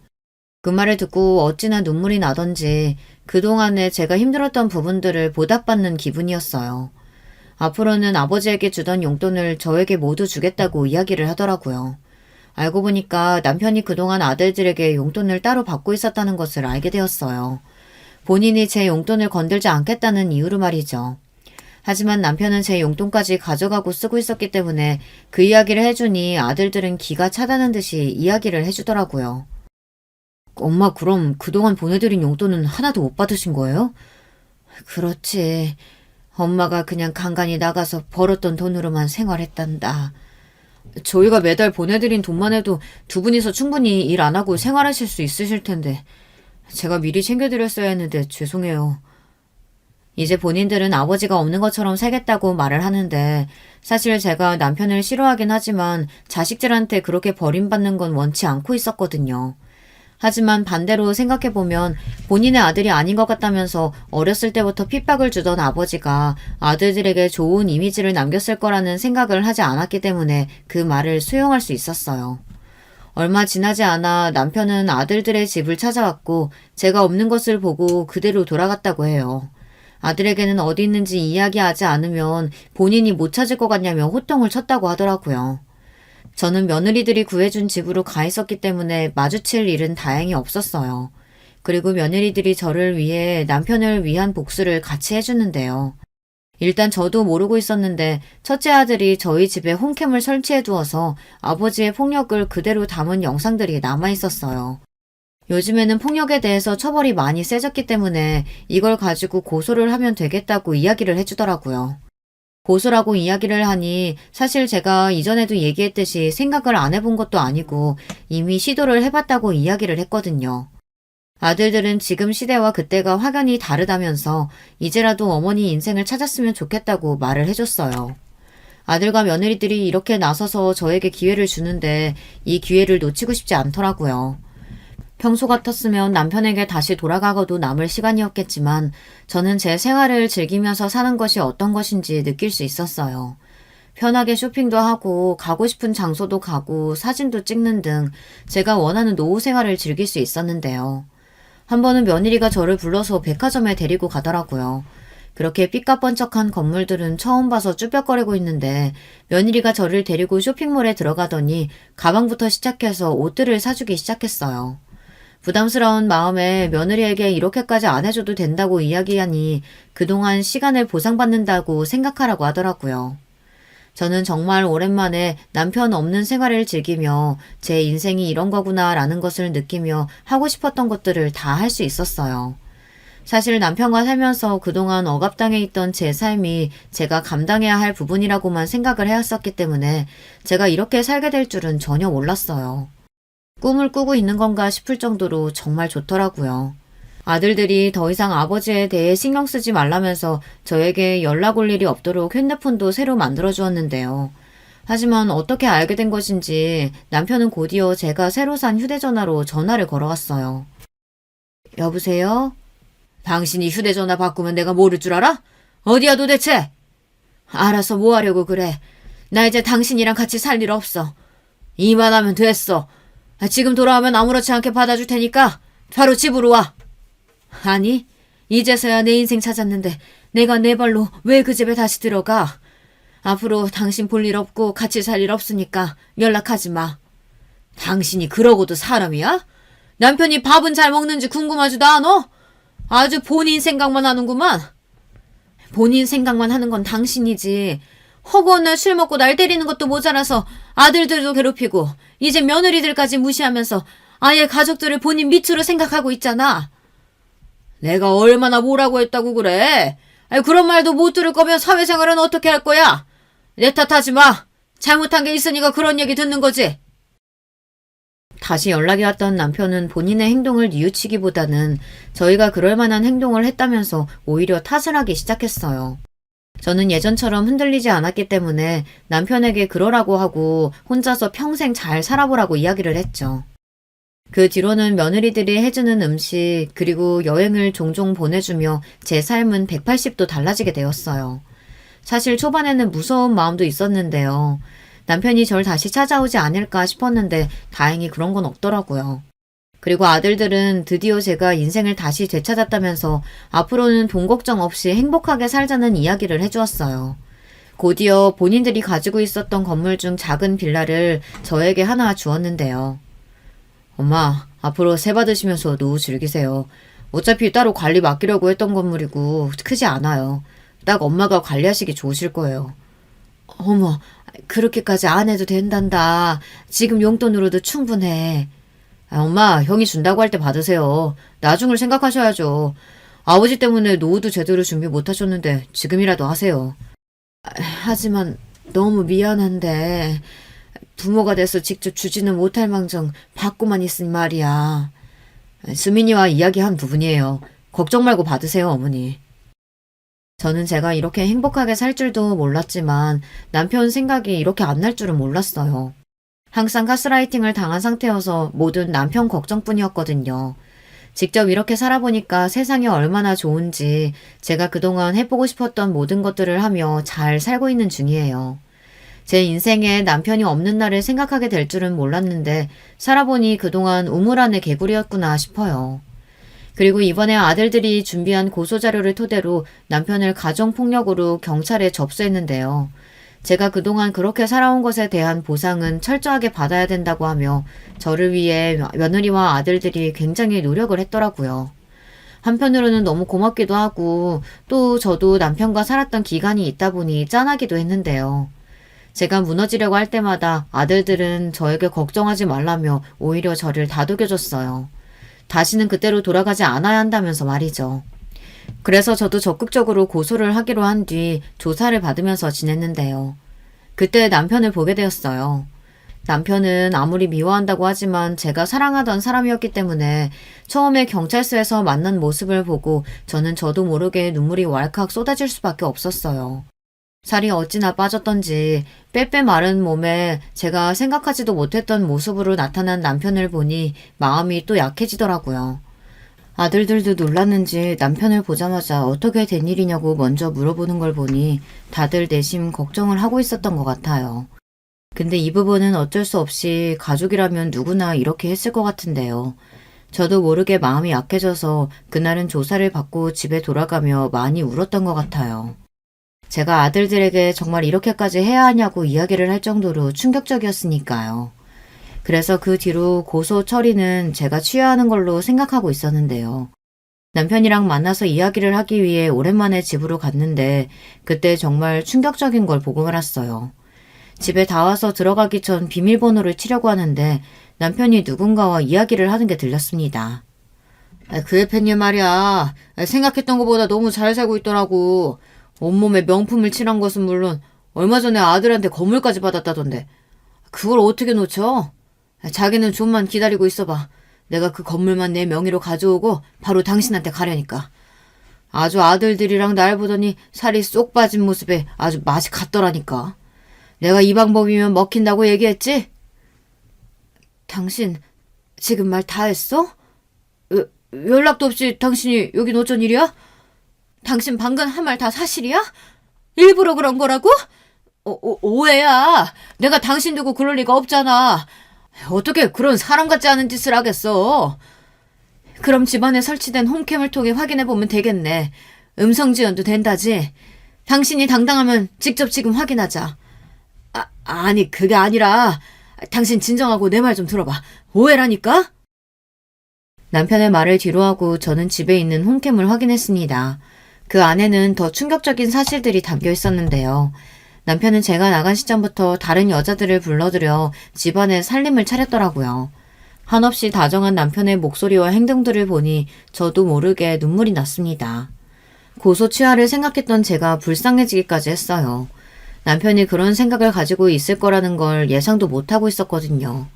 Speaker 1: 그 말을 듣고 어찌나 눈물이 나던지 그동안에 제가 힘들었던 부분들을 보답받는 기분이었어요. 앞으로는 아버지에게 주던 용돈을 저에게 모두 주겠다고 이야기를 하더라고요. 알고 보니까 남편이 그동안 아들들에게 용돈을 따로 받고 있었다는 것을 알게 되었어요. 본인이 제 용돈을 건들지 않겠다는 이유로 말이죠. 하지만 남편은 제 용돈까지 가져가고 쓰고 있었기 때문에 그 이야기를 해주니 아들들은 기가 차다는 듯이 이야기를 해주더라고요. 엄마, 그럼 그동안 보내드린 용돈은 하나도 못 받으신 거예요? 그렇지. 엄마가 그냥 간간히 나가서 벌었던 돈으로만 생활했단다. 저희가 매달 보내드린 돈만 해도 두 분이서 충분히 일 안 하고 생활하실 수 있으실 텐데 제가 미리 챙겨드렸어야 했는데 죄송해요. 이제 본인들은 아버지가 없는 것처럼 살겠다고 말을 하는데 사실 제가 남편을 싫어하긴 하지만 자식들한테 그렇게 버림받는 건 원치 않고 있었거든요. 하지만 반대로 생각해보면 본인의 아들이 아닌 것 같다면서 어렸을 때부터 핍박을 주던 아버지가 아들들에게 좋은 이미지를 남겼을 거라는 생각을 하지 않았기 때문에 그 말을 수용할 수 있었어요. 얼마 지나지 않아 남편은 아들들의 집을 찾아왔고 제가 없는 것을 보고 그대로 돌아갔다고 해요. 아들에게는 어디 있는지 이야기하지 않으면 본인이 못 찾을 것 같냐며 호통을 쳤다고 하더라고요. 저는 며느리들이 구해준 집으로 가 있었기 때문에 마주칠 일은 다행히 없었어요. 그리고 며느리들이 저를 위해 남편을 위한 복수를 같이 해주는데요. 일단 저도 모르고 있었는데 첫째 아들이 저희 집에 홈캠을 설치해 두어서 아버지의 폭력을 그대로 담은 영상들이 남아 있었어요. 요즘에는 폭력에 대해서 처벌이 많이 세졌기 때문에 이걸 가지고 고소를 하면 되겠다고 이야기를 해주더라고요. 고소라고 이야기를 하니 사실 제가 이전에도 얘기했듯이 생각을 안 해본 것도 아니고 이미 시도를 해봤다고 이야기를 했거든요. 아들들은 지금 시대와 그때가 확연히 다르다면서 이제라도 어머니 인생을 찾았으면 좋겠다고 말을 해줬어요. 아들과 며느리들이 이렇게 나서서 저에게 기회를 주는데 이 기회를 놓치고 싶지 않더라고요. 평소 같았으면 남편에게 다시 돌아가고도 남을 시간이었겠지만 저는 제 생활을 즐기면서 사는 것이 어떤 것인지 느낄 수 있었어요. 편하게 쇼핑도 하고 가고 싶은 장소도 가고 사진도 찍는 등 제가 원하는 노후 생활을 즐길 수 있었는데요. 한 번은 며느리가 저를 불러서 백화점에 데리고 가더라고요. 그렇게 삐까뻔쩍한 건물들은 처음 봐서 쭈뼛거리고 있는데 며느리가 저를 데리고 쇼핑몰에 들어가더니 가방부터 시작해서 옷들을 사주기 시작했어요. 부담스러운 마음에 며느리에게 이렇게까지 안 해줘도 된다고 이야기하니 그동안 시간을 보상받는다고 생각하라고 하더라고요. 저는 정말 오랜만에 남편 없는 생활을 즐기며 제 인생이 이런 거구나라는 것을 느끼며 하고 싶었던 것들을 다 할 수 있었어요. 사실 남편과 살면서 그동안 억압당해 있던 제 삶이 제가 감당해야 할 부분이라고만 생각을 해왔었기 때문에 제가 이렇게 살게 될 줄은 전혀 몰랐어요. 꿈을 꾸고 있는 건가 싶을 정도로 정말 좋더라고요. 아들들이 더 이상 아버지에 대해 신경 쓰지 말라면서 저에게 연락 올 일이 없도록 핸드폰도 새로 만들어 주었는데요. 하지만 어떻게 알게 된 것인지 남편은 곧이어 제가 새로 산 휴대전화로 전화를 걸어왔어요. 여보세요? 당신이 휴대전화 바꾸면 내가 모를 줄 알아? 어디야 도대체? 알아서 뭐 하려고 그래. 나 이제 당신이랑 같이 살 일 없어. 이만하면 됐어. 지금 돌아오면 아무렇지 않게 받아줄 테니까 바로 집으로 와. 아니, 이제서야 내 인생 찾았는데 내가 내 발로 왜 그 집에 다시 들어가? 앞으로 당신 볼 일 없고 같이 살 일 없으니까 연락하지 마. 당신이 그러고도 사람이야? 남편이 밥은 잘 먹는지 궁금하지도 않아? 아주 본인 생각만 하는구만. 본인 생각만 하는 건 당신이지. 허구한 날 술 먹고 날 때리는 것도 모자라서 아들들도 괴롭히고 이제 며느리들까지 무시하면서 아예 가족들을 본인 밑으로 생각하고 있잖아. 내가 얼마나 뭐라고 했다고 그래? 아니, 그런 말도 못 들을 거면 사회생활은 어떻게 할 거야? 내 탓하지 마. 잘못한 게 있으니까 그런 얘기 듣는 거지. 다시 연락이 왔던 남편은 본인의 행동을 뉘우치기보다는 저희가 그럴 만한 행동을 했다면서 오히려 탓을 하기 시작했어요. 저는 예전처럼 흔들리지 않았기 때문에 남편에게 그러라고 하고 혼자서 평생 잘 살아보라고 이야기를 했죠. 그 뒤로는 며느리들이 해주는 음식 그리고 여행을 종종 보내주며 제 삶은 180도 달라지게 되었어요. 사실 초반에는 무서운 마음도 있었는데요. 남편이 절 다시 찾아오지 않을까 싶었는데 다행히 그런 건 없더라고요. 그리고 아들들은 드디어 제가 인생을 다시 되찾았다면서 앞으로는 돈 걱정 없이 행복하게 살자는 이야기를 해주었어요. 곧이어 본인들이 가지고 있었던 건물 중 작은 빌라를 저에게 하나 주었는데요. 엄마, 앞으로 세 받으시면서 노후 즐기세요. 어차피 따로 관리 맡기려고 했던 건물이고 크지 않아요. 딱 엄마가 관리하시기 좋으실 거예요. 어머, 그렇게까지 안 해도 된단다. 지금 용돈으로도 충분해. 엄마, 형이 준다고 할 때 받으세요. 나중을 생각하셔야죠. 아버지 때문에 노후도 제대로 준비 못 하셨는데 지금이라도 하세요. 하지만 너무 미안한데 부모가 돼서 직접 주지는 못할 망정 받고만 있으니 말이야. 수민이와 이야기한 부분이에요. 걱정 말고 받으세요, 어머니. 저는 제가 이렇게 행복하게 살 줄도 몰랐지만 남편 생각이 이렇게 안 날 줄은 몰랐어요. 항상 가스라이팅을 당한 상태여서 모든 남편 걱정뿐이었거든요. 직접 이렇게 살아보니까 세상이 얼마나 좋은지 제가 그동안 해보고 싶었던 모든 것들을 하며 잘 살고 있는 중이에요. 제 인생에 남편이 없는 날을 생각하게 될 줄은 몰랐는데 살아보니 그동안 우물 안의 개구리였구나 싶어요. 그리고 이번에 아들들이 준비한 고소자료를 토대로 남편을 가정폭력으로 경찰에 접수했는데요. 제가 그동안 그렇게 살아온 것에 대한 보상은 철저하게 받아야 된다고 하며 저를 위해 며느리와 아들들이 굉장히 노력을 했더라고요. 한편으로는 너무 고맙기도 하고 또 저도 남편과 살았던 기간이 있다 보니 짠하기도 했는데요. 제가 무너지려고 할 때마다 아들들은 저에게 걱정하지 말라며 오히려 저를 다독여줬어요. 다시는 그때로 돌아가지 않아야 한다면서 말이죠. 그래서 저도 적극적으로 고소를 하기로 한 뒤 조사를 받으면서 지냈는데요. 그때 남편을 보게 되었어요. 남편은 아무리 미워한다고 하지만 제가 사랑하던 사람이었기 때문에 처음에 경찰서에서 만난 모습을 보고 저도 모르게 눈물이 왈칵 쏟아질 수밖에 없었어요. 살이 어찌나 빠졌던지 빼빼 마른 몸에 제가 생각하지도 못했던 모습으로 나타난 남편을 보니 마음이 또 약해지더라고요. 아들들도 놀랐는지 남편을 보자마자 어떻게 된 일이냐고 먼저 물어보는 걸 보니 다들 내심 걱정을 하고 있었던 것 같아요. 근데 이 부분은 어쩔 수 없이 가족이라면 누구나 이렇게 했을 것 같은데요. 저도 모르게 마음이 약해져서 그날은 조사를 받고 집에 돌아가며 많이 울었던 것 같아요. 제가 아들들에게 정말 이렇게까지 해야 하냐고 이야기를 할 정도로 충격적이었으니까요. 그래서 그 뒤로 고소 처리는 제가 취해야 하는 걸로 생각하고 있었는데요. 남편이랑 만나서 이야기를 하기 위해 오랜만에 집으로 갔는데 그때 정말 충격적인 걸 보고 말았어요. 집에 다 와서 들어가기 전 비밀번호를 치려고 하는데 남편이 누군가와 이야기를 하는 게 들렸습니다. 그 애팬님 말이야. 생각했던 것보다 너무 잘 살고 있더라고. 온몸에 명품을 칠한 것은 물론 얼마 전에 아들한테 건물까지 받았다던데. 그걸 어떻게 놓쳐? 자기는 좀만 기다리고 있어봐. 내가 그 건물만 내 명의로 가져오고 바로 당신한테 가려니까. 아주 아들들이랑 날 보더니 살이 쏙 빠진 모습에 아주 맛이 갔더라니까. 내가 이 방법이면 먹힌다고 얘기했지? 당신 지금 말 다 했어? 연락도 없이 당신이 여긴 어쩐 일이야? 당신 방금 한 말 다 사실이야? 일부러 그런 거라고? 오해야. 내가 당신 두고 그럴 리가 없잖아. 어떻게 그런 사람 같지 않은 짓을 하겠어? 그럼 집안에 설치된 홈캠을 통해 확인해보면 되겠네. 음성 지원도 된다지. 당신이 당당하면 직접 지금 확인하자. 아니 그게 아니라 당신 진정하고 내 말 좀 들어봐. 오해라니까? 남편의 말을 뒤로하고 저는 집에 있는 홈캠을 확인했습니다. 그 안에는 더 충격적인 사실들이 담겨 있었는데요. 남편은 제가 나간 시점부터 다른 여자들을 불러들여 집안에 살림을 차렸더라고요. 한없이 다정한 남편의 목소리와 행동들을 보니 저도 모르게 눈물이 났습니다. 고소 취하를 생각했던 제가 불쌍해지기까지 했어요. 남편이 그런 생각을 가지고 있을 거라는 걸 예상도 못하고 있었거든요.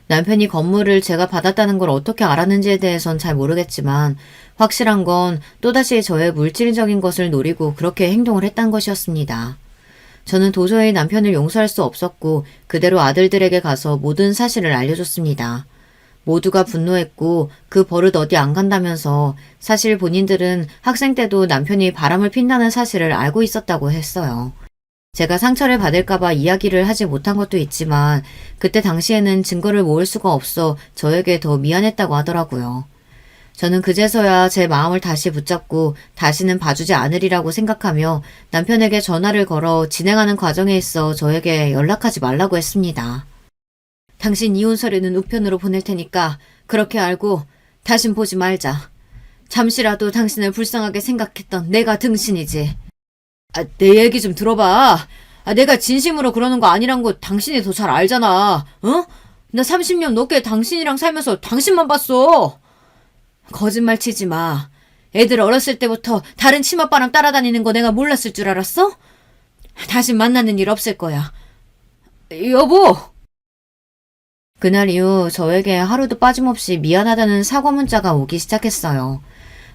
Speaker 1: 남편이 건물을 제가 받았다는 걸 어떻게 알았는지에 대해선 잘 모르겠지만 확실한 건 또다시 저의 물질적인 것을 노리고 그렇게 행동을 했단 것이었습니다. 저는 도저히 남편을 용서할 수 없었고 그대로 아들들에게 가서 모든 사실을 알려줬습니다. 모두가 분노했고 그 버릇 어디 안 간다면서 사실 본인들은 학생 때도 남편이 바람을 핀다는 사실을 알고 있었다고 했어요. 제가 상처를 받을까봐 이야기를 하지 못한 것도 있지만 그때 당시에는 증거를 모을 수가 없어 저에게 더 미안했다고 하더라고요. 저는 그제서야 제 마음을 다시 붙잡고 다시는 봐주지 않으리라고 생각하며 남편에게 전화를 걸어 진행하는 과정에 있어 저에게 연락하지 말라고 했습니다. 당신 이혼 서류는 우편으로 보낼 테니까 그렇게 알고 다신 보지 말자. 잠시라도 당신을 불쌍하게 생각했던 내가 등신이지. 내 얘기 좀 들어봐. 내가 진심으로 그러는 거 아니란 거 당신이 더 잘 알잖아. 어? 나 30년 넘게 당신이랑 살면서 당신만 봤어. 거짓말 치지 마. 애들 어렸을 때부터 다른 치맛바람 따라다니는 거 내가 몰랐을 줄 알았어? 다시 만나는 일 없을 거야. 여보! 그날 이후 저에게 하루도 빠짐없이 미안하다는 사과 문자가 오기 시작했어요.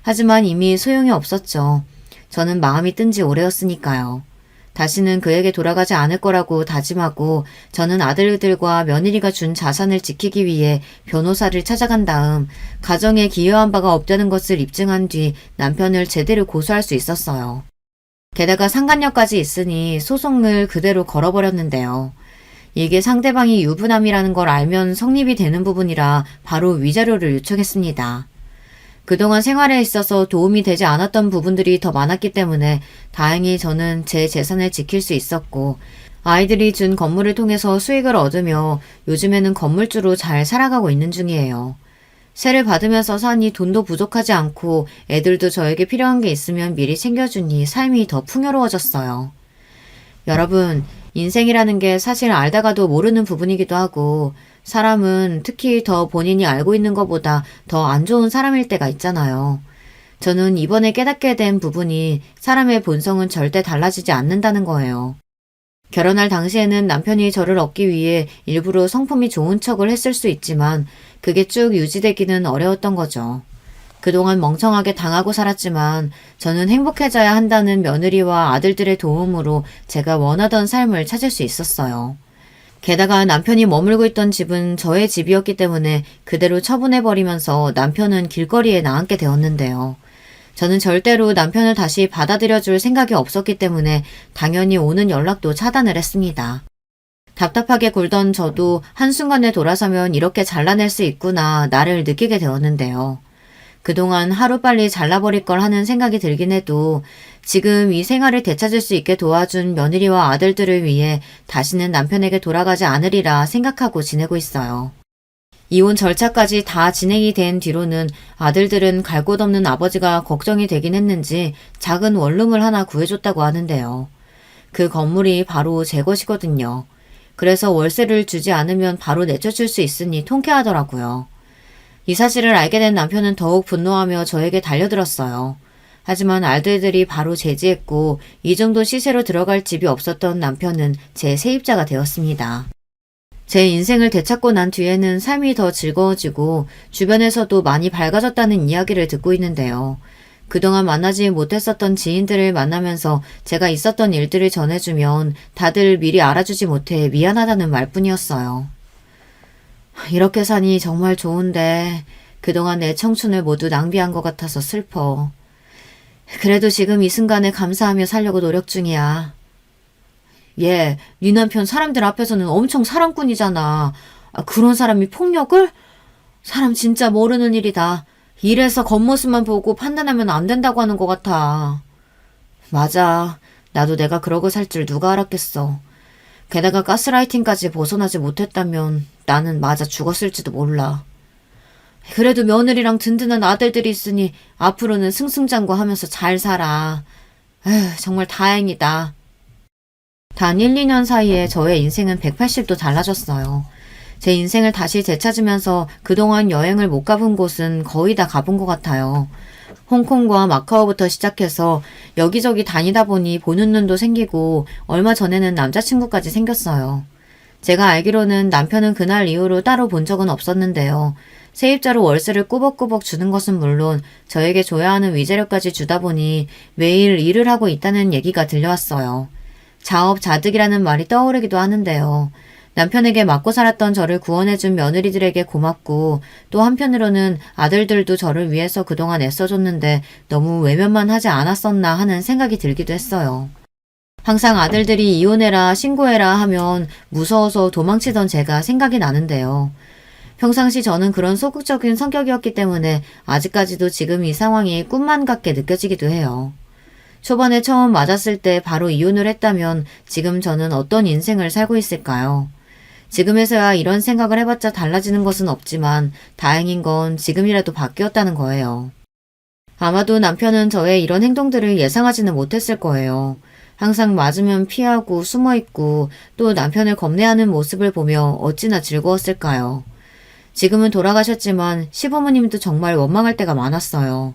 Speaker 1: 하지만 이미 소용이 없었죠. 저는 마음이 뜬 지 오래였으니까요. 다시는 그에게 돌아가지 않을 거라고 다짐하고 저는 아들들과 며느리가 준 자산을 지키기 위해 변호사를 찾아간 다음 가정에 기여한 바가 없다는 것을 입증한 뒤 남편을 제대로 고소할 수 있었어요. 게다가 상간녀까지 있으니 소송을 그대로 걸어버렸는데요. 이게 상대방이 유부남이라는 걸 알면 성립이 되는 부분이라 바로 위자료를 요청했습니다. 그동안 생활에 있어서 도움이 되지 않았던 부분들이 더 많았기 때문에 다행히 저는 제 재산을 지킬 수 있었고 아이들이 준 건물을 통해서 수익을 얻으며 요즘에는 건물주로 잘 살아가고 있는 중이에요. 세를 받으면서 사니 돈도 부족하지 않고 애들도 저에게 필요한 게 있으면 미리 챙겨주니 삶이 더 풍요로워졌어요. 여러분, 인생이라는 게 사실 알다가도 모르는 부분이기도 하고 사람은 특히 더 본인이 알고 있는 것보다 더 안 좋은 사람일 때가 있잖아요. 저는 이번에 깨닫게 된 부분이 사람의 본성은 절대 달라지지 않는다는 거예요. 결혼할 당시에는 남편이 저를 얻기 위해 일부러 성품이 좋은 척을 했을 수 있지만 그게 쭉 유지되기는 어려웠던 거죠. 그동안 멍청하게 당하고 살았지만 저는 행복해져야 한다는 며느리와 아들들의 도움으로 제가 원하던 삶을 찾을 수 있었어요. 게다가 남편이 머물고 있던 집은 저의 집이었기 때문에 그대로 처분해버리면서 남편은 길거리에 나앉게 되었는데요. 저는 절대로 남편을 다시 받아들여줄 생각이 없었기 때문에 당연히 오는 연락도 차단을 했습니다. 답답하게 굴던 저도 한순간에 돌아서면 이렇게 잘라낼 수 있구나 나를 느끼게 되었는데요. 그동안 하루빨리 잘라버릴 걸 하는 생각이 들긴 해도 지금 이 생활을 되찾을 수 있게 도와준 며느리와 아들들을 위해 다시는 남편에게 돌아가지 않으리라 생각하고 지내고 있어요. 이혼 절차까지 다 진행이 된 뒤로는 아들들은 갈 곳 없는 아버지가 걱정이 되긴 했는지 작은 원룸을 하나 구해줬다고 하는데요. 그 건물이 바로 제 것이거든요. 그래서 월세를 주지 않으면 바로 내쫓을 수 있으니 통쾌하더라고요. 이 사실을 알게 된 남편은 더욱 분노하며 저에게 달려들었어요. 하지만 아들들이 바로 제지했고 이 정도 시세로 들어갈 집이 없었던 남편은 제 세입자가 되었습니다. 제 인생을 되찾고 난 뒤에는 삶이 더 즐거워지고 주변에서도 많이 밝아졌다는 이야기를 듣고 있는데요. 그동안 만나지 못했었던 지인들을 만나면서 제가 있었던 일들을 전해주면 다들 미리 알아주지 못해 미안하다는 말뿐이었어요. 이렇게 사니 정말 좋은데 그동안 내 청춘을 모두 낭비한 것 같아서 슬퍼. 그래도 지금 이 순간에 감사하며 살려고 노력 중이야. 얘, 네 남편 사람들 앞에서는 엄청 사랑꾼이잖아. 그런 사람이 폭력을? 사람 진짜 모르는 일이다. 이래서 겉모습만 보고 판단하면 안 된다고 하는 것 같아. 맞아. 나도 내가 그러고 살 줄 누가 알았겠어. 게다가 가스라이팅까지 벗어나지 못했다면 나는 맞아 죽었을지도 몰라. 그래도 며느리랑 든든한 아들들이 있으니 앞으로는 승승장구하면서 잘 살아. 에휴, 정말 다행이다. 단 1, 2년 사이에 저의 인생은 180도 달라졌어요. 제 인생을 다시 되찾으면서 그동안 여행을 못 가본 곳은 거의 다 가본 것 같아요. 홍콩과 마카오부터 시작해서 여기저기 다니다 보니 보는 눈도 생기고 얼마 전에는 남자친구까지 생겼어요. 제가 알기로는 남편은 그날 이후로 따로 본 적은 없었는데요. 세입자로 월세를 꾸벅꾸벅 주는 것은 물론 저에게 줘야 하는 위자료까지 주다 보니 매일 일을 하고 있다는 얘기가 들려왔어요. 자업자득이라는 말이 떠오르기도 하는데요. 남편에게 맞고 살았던 저를 구원해준 며느리들에게 고맙고 또 한편으로는 아들들도 저를 위해서 그동안 애써줬는데 너무 외면만 하지 않았었나 하는 생각이 들기도 했어요. 항상 아들들이 이혼해라 신고해라 하면 무서워서 도망치던 제가 생각이 나는데요. 평상시 저는 그런 소극적인 성격이었기 때문에 아직까지도 지금 이 상황이 꿈만 같게 느껴지기도 해요. 초반에 처음 맞았을 때 바로 이혼을 했다면 지금 저는 어떤 인생을 살고 있을까요? 지금에서야 이런 생각을 해봤자 달라지는 것은 없지만 다행인 건 지금이라도 바뀌었다는 거예요. 아마도 남편은 저의 이런 행동들을 예상하지는 못했을 거예요. 항상 맞으면 피하고 숨어있고 또 남편을 겁내하는 모습을 보며 어찌나 즐거웠을까요? 지금은 돌아가셨지만 시부모님도 정말 원망할 때가 많았어요.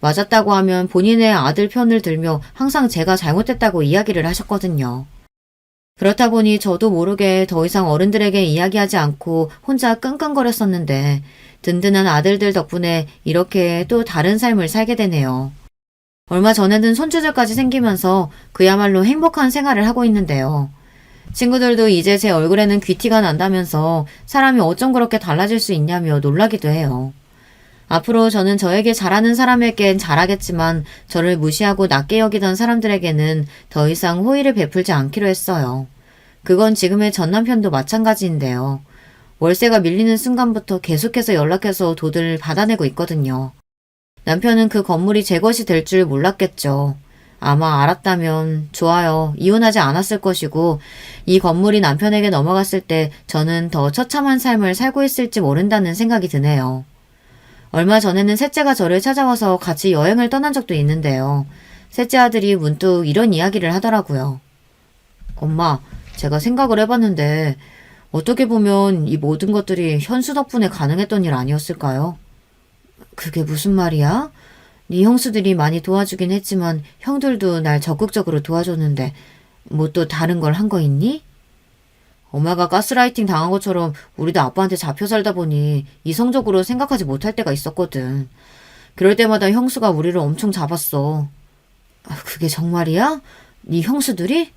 Speaker 1: 맞았다고 하면 본인의 아들 편을 들며 항상 제가 잘못했다고 이야기를 하셨거든요. 그렇다 보니 저도 모르게 더 이상 어른들에게 이야기하지 않고 혼자 끙끙거렸었는데 든든한 아들들 덕분에 이렇게 또 다른 삶을 살게 되네요. 얼마 전에는 손주들까지 생기면서 그야말로 행복한 생활을 하고 있는데요. 친구들도 이제 제 얼굴에는 귀티가 난다면서 사람이 어쩜 그렇게 달라질 수 있냐며 놀라기도 해요. 앞으로 저는 저에게 잘하는 사람에겐 잘하겠지만 저를 무시하고 낮게 여기던 사람들에게는 더 이상 호의를 베풀지 않기로 했어요. 그건 지금의 전 남편도 마찬가지인데요. 월세가 밀리는 순간부터 계속해서 연락해서 돈을 받아내고 있거든요. 남편은 그 건물이 제 것이 될 줄 몰랐겠죠. 아마 알았다면 좋아요. 이혼하지 않았을 것이고 이 건물이 남편에게 넘어갔을 때 저는 더 처참한 삶을 살고 있을지 모른다는 생각이 드네요. 얼마 전에는 셋째가 저를 찾아와서 같이 여행을 떠난 적도 있는데요. 셋째 아들이 문득 이런 이야기를 하더라고요. 엄마, 제가 생각을 해봤는데 어떻게 보면 이 모든 것들이 현수 덕분에 가능했던 일 아니었을까요? 그게 무슨 말이야? 네 형수들이 많이 도와주긴 했지만 형들도 날 적극적으로 도와줬는데 뭐 또 다른 걸 한 거 있니? 엄마가 가스라이팅 당한 것처럼 우리도 아빠한테 잡혀 살다 보니 이성적으로 생각하지 못할 때가 있었거든. 그럴 때마다 형수가 우리를 엄청 잡았어. 그게 정말이야? 네 형수들이?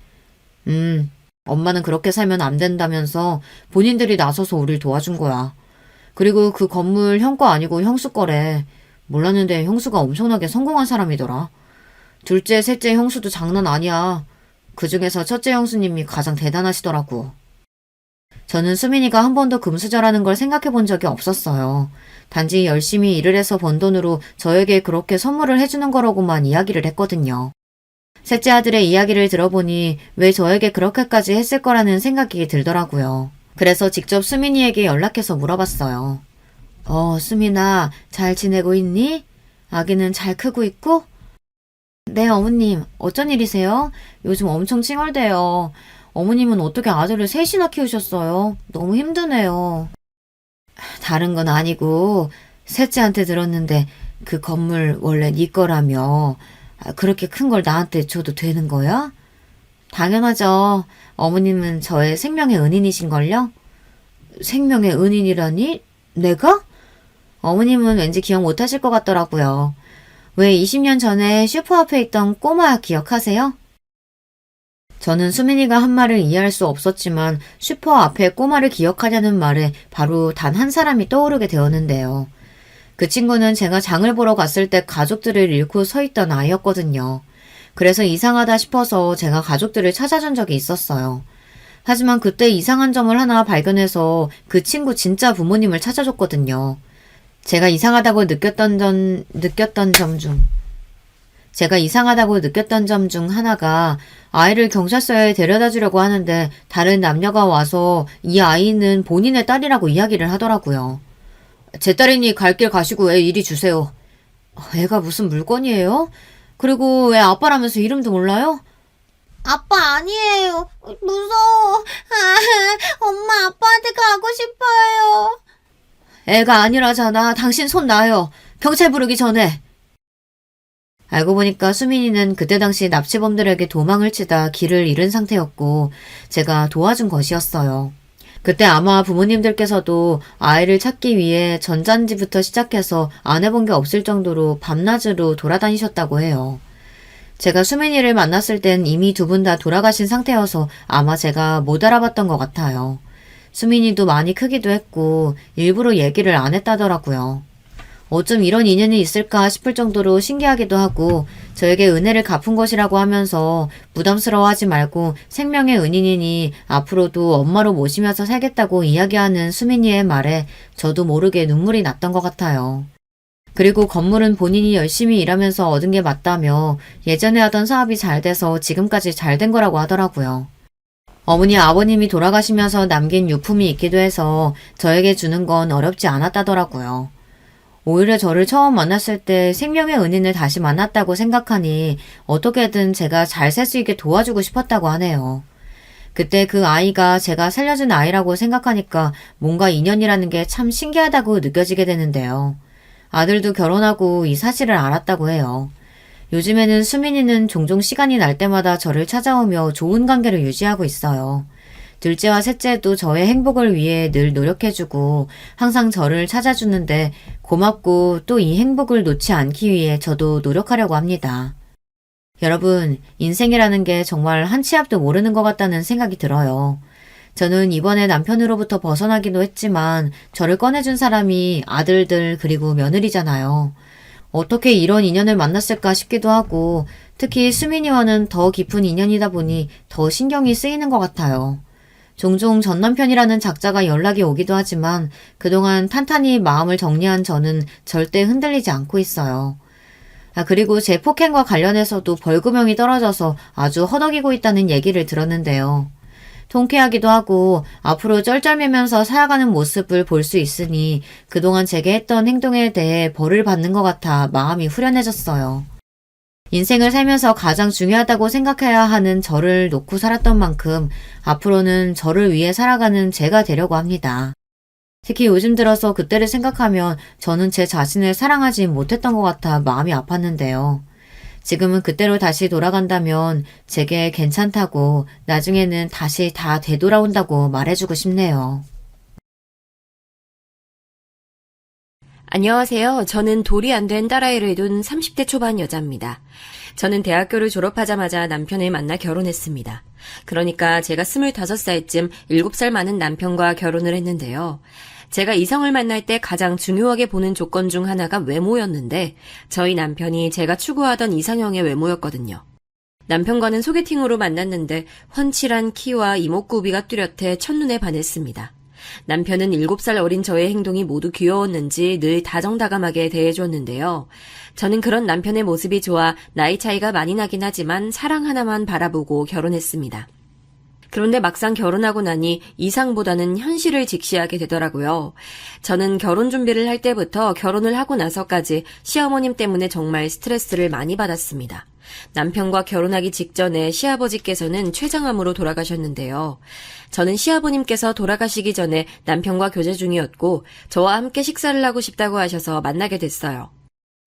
Speaker 1: 엄마는 그렇게 살면 안 된다면서 본인들이 나서서 우릴 도와준 거야. 그리고 그 건물 형 거 아니고 형수 거래. 몰랐는데 형수가 엄청나게 성공한 사람이더라. 둘째, 셋째 형수도 장난 아니야. 그중에서 첫째 형수님이 가장 대단하시더라고. 저는 수민이가 한 번도 금수저라는 걸 생각해 본 적이 없었어요. 단지 열심히 일을 해서 번 돈으로 저에게 그렇게 선물을 해주는 거라고만 이야기를 했거든요. 셋째 아들의 이야기를 들어보니 왜 저에게 그렇게까지 했을 거라는 생각이 들더라고요. 그래서 직접 수민이에게 연락해서 물어봤어요. 수민아, 잘 지내고 있니? 아기는 잘 크고 있고? 네, 어머님. 어쩐 일이세요? 요즘 엄청 칭얼대요. 어머님은 어떻게 아들을 셋이나 키우셨어요? 너무 힘드네요. 다른 건 아니고 셋째한테 들었는데 그 건물 원래 네 거라며. 그렇게 큰 걸 나한테 줘도 되는 거야? 당연하죠. 어머님은 저의 생명의 은인이신걸요? 생명의 은인이라니? 내가? 어머님은 왠지 기억 못하실 것 같더라고요. 왜 20년 전에 슈퍼 앞에 있던 꼬마 기억하세요? 저는 수민이가 한 말을 이해할 수 없었지만 슈퍼 앞에 꼬마를 기억하냐는 말에 바로 단 한 사람이 떠오르게 되었는데요. 그 친구는 제가 장을 보러 갔을 때 가족들을 잃고 서 있던 아이였거든요. 그래서 이상하다 싶어서 제가 가족들을 찾아준 적이 있었어요. 하지만 그때 이상한 점을 하나 발견해서 그 친구 진짜 부모님을 찾아줬거든요. 제가 이상하다고 느꼈던 점 중 하나가 아이를 경찰서에 데려다 주려고 하는데 다른 남녀가 와서 이 아이는 본인의 딸이라고 이야기를 하더라고요. 제 딸이니 갈 길 가시고 애 이리 주세요. 애가 무슨 물건이에요? 그리고 왜 아빠라면서 이름도 몰라요?
Speaker 2: 아빠 아니에요. 무서워. 엄마 아빠한테 가고 싶어요.
Speaker 1: 애가 아니라잖아. 당신 손 놔요. 경찰 부르기 전에. 알고 보니까 수민이는 그때 당시 납치범들에게 도망을 치다 길을 잃은 상태였고 제가 도와준 것이었어요. 그때 아마 부모님들께서도 아이를 찾기 위해 전단지부터 시작해서 안 해본 게 없을 정도로 밤낮으로 돌아다니셨다고 해요. 제가 수민이를 만났을 땐 이미 두 분 다 돌아가신 상태여서 아마 제가 못 알아봤던 것 같아요. 수민이도 많이 크기도 했고 일부러 얘기를 안 했다더라고요. 어쩜 이런 인연이 있을까 싶을 정도로 신기하기도 하고 저에게 은혜를 갚은 것이라고 하면서 부담스러워하지 말고 생명의 은인이니 앞으로도 엄마로 모시면서 살겠다고 이야기하는 수민이의 말에 저도 모르게 눈물이 났던 것 같아요. 그리고 건물은 본인이 열심히 일하면서 얻은 게 맞다며 예전에 하던 사업이 잘 돼서 지금까지 잘 된 거라고 하더라고요. 어머니 아버님이 돌아가시면서 남긴 유품이 있기도 해서 저에게 주는 건 어렵지 않았다더라고요. 오히려 저를 처음 만났을 때 생명의 은인을 다시 만났다고 생각하니 어떻게든 제가 잘 살 수 있게 도와주고 싶었다고 하네요. 그때 그 아이가 제가 살려준 아이라고 생각하니까 뭔가 인연이라는 게 참 신기하다고 느껴지게 되는데요. 아들도 결혼하고 이 사실을 알았다고 해요. 요즘에는 수민이는 종종 시간이 날 때마다 저를 찾아오며 좋은 관계를 유지하고 있어요. 둘째와 셋째도 저의 행복을 위해 늘 노력해주고 항상 저를 찾아주는데 고맙고 또 이 행복을 놓지 않기 위해 저도 노력하려고 합니다. 여러분, 인생이라는 게 정말 한 치 앞도 모르는 것 같다는 생각이 들어요. 저는 이번에 남편으로부터 벗어나기도 했지만 저를 꺼내준 사람이 아들들 그리고 며느리잖아요. 어떻게 이런 인연을 만났을까 싶기도 하고 특히 수민이와는 더 깊은 인연이다 보니 더 신경이 쓰이는 것 같아요. 종종 전 남편이라는 작자가 연락이 오기도 하지만 그동안 탄탄히 마음을 정리한 저는 절대 흔들리지 않고 있어요. 그리고 제 폭행과 관련해서도 벌금형이 떨어져서 아주 허덕이고 있다는 얘기를 들었는데요. 통쾌하기도 하고 앞으로 쩔쩔매면서 살아가는 모습을 볼 수 있으니 그동안 제게 했던 행동에 대해 벌을 받는 것 같아 마음이 후련해졌어요. 인생을 살면서 가장 중요하다고 생각해야 하는 저를 놓고 살았던 만큼 앞으로는 저를 위해 살아가는 제가 되려고 합니다. 특히 요즘 들어서 그때를 생각하면 저는 제 자신을 사랑하지 못했던 것 같아 마음이 아팠는데요. 지금은 그때로 다시 돌아간다면 제게 괜찮다고 나중에는 다시 다 되돌아온다고 말해주고 싶네요.
Speaker 3: 안녕하세요. 저는 돌이 안 된 딸아이를 둔 30대 초반 여자입니다. 저는 대학교를 졸업하자마자 남편을 만나 결혼했습니다. 그러니까 제가 25살쯤 7살 많은 남편과 결혼을 했는데요. 제가 이성을 만날 때 가장 중요하게 보는 조건 중 하나가 외모였는데 저희 남편이 제가 추구하던 이상형의 외모였거든요. 남편과는 소개팅으로 만났는데 훤칠한 키와 이목구비가 뚜렷해 첫눈에 반했습니다. 남편은 7살 어린 저의 행동이 모두 귀여웠는지 늘 다정다감하게 대해줬는데요. 저는 그런 남편의 모습이 좋아 나이 차이가 많이 나긴 하지만 사랑 하나만 바라보고 결혼했습니다. 그런데 막상 결혼하고 나니 이상보다는 현실을 직시하게 되더라고요. 저는 결혼 준비를 할 때부터 결혼을 하고 나서까지 시어머님 때문에 정말 스트레스를 많이 받았습니다. 남편과 결혼하기 직전에 시아버지께서는 췌장암으로 돌아가셨는데요. 저는 시아버님께서 돌아가시기 전에 남편과 교제 중이었고 저와 함께 식사를 하고 싶다고 하셔서 만나게 됐어요.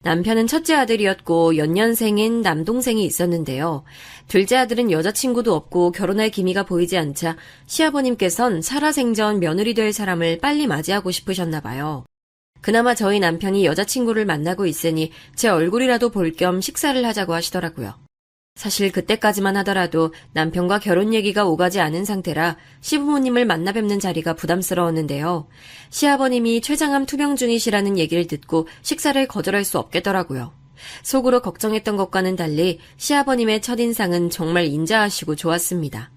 Speaker 3: 남편은 첫째 아들이었고 연년생인 남동생이 있었는데요. 둘째 아들은 여자친구도 없고 결혼할 기미가 보이지 않자 시아버님께선 살아생전 며느리 될 사람을 빨리 맞이하고 싶으셨나 봐요. 그나마 저희 남편이 여자친구를 만나고 있으니 제 얼굴이라도 볼 겸 식사를 하자고 하시더라고요. 사실 그때까지만 하더라도 남편과 결혼 얘기가 오가지 않은 상태라 시부모님을 만나 뵙는 자리가 부담스러웠는데요. 시아버님이 췌장암 투병 중이시라는 얘기를 듣고 식사를 거절할 수 없겠더라고요. 속으로 걱정했던 것과는 달리 시아버님의 첫인상은 정말 인자하시고 좋았습니다.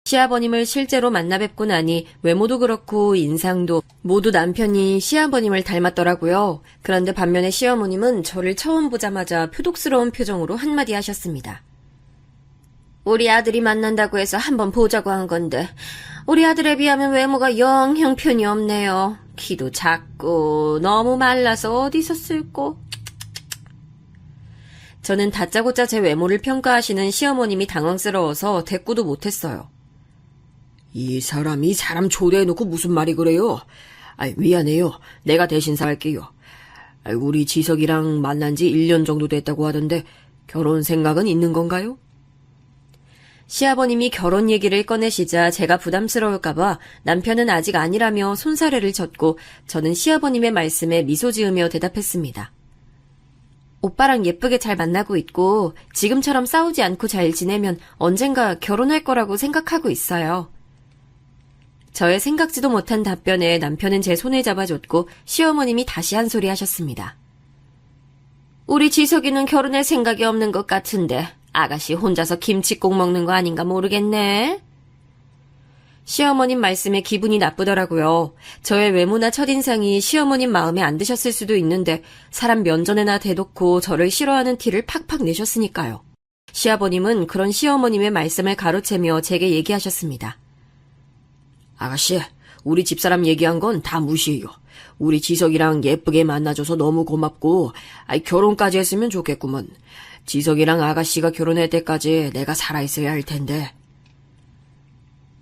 Speaker 3: 시아버님을 실제로 만나 뵙고 나니 외모도 그렇고 인상도 모두 남편이 시아버님을 닮았더라고요. 그런데 반면에 시어머님은 저를 처음 보자마자 표독스러운 표정으로 한마디 하셨습니다. 우리 아들이 만난다고 해서 한번 보자고 한 건데 우리 아들에 비하면 외모가 영 형편이 없네요. 키도 작고 너무 말라서 어디서 쓸고. 저는 다짜고짜 제 외모를 평가하시는 시어머님이 당황스러워서 대꾸도 못했어요.
Speaker 4: 이 사람이 사람 초대해놓고 무슨 말이 그래요? 미안해요. 내가 대신 사할게요. 우리 지석이랑 만난 지 1년 정도 됐다고 하던데 결혼 생각은 있는 건가요?
Speaker 3: 시아버님이 결혼 얘기를 꺼내시자 제가 부담스러울까봐 남편은 아직 아니라며 손사래를 쳤고 저는 시아버님의 말씀에 미소 지으며 대답했습니다. 오빠랑 예쁘게 잘 만나고 있고 지금처럼 싸우지 않고 잘 지내면 언젠가 결혼할 거라고 생각하고 있어요. 저의 생각지도 못한 답변에 남편은 제 손을 잡아줬고 시어머님이 다시 한 소리 하셨습니다. 우리 지석이는 결혼할 생각이 없는 것 같은데 아가씨 혼자서 김치국 먹는 거 아닌가 모르겠네. 시어머님 말씀에 기분이 나쁘더라고요. 저의 외모나 첫인상이 시어머님 마음에 안 드셨을 수도 있는데 사람 면전에나 대놓고 저를 싫어하는 티를 팍팍 내셨으니까요. 시아버님은 그런 시어머님의 말씀을 가로채며 제게 얘기하셨습니다.
Speaker 4: 아가씨, 우리 집사람 얘기한 건 다 무시해요. 우리 지석이랑 예쁘게 만나줘서 너무 고맙고 결혼까지 했으면 좋겠구먼. 지석이랑 아가씨가 결혼할 때까지 내가 살아있어야 할 텐데.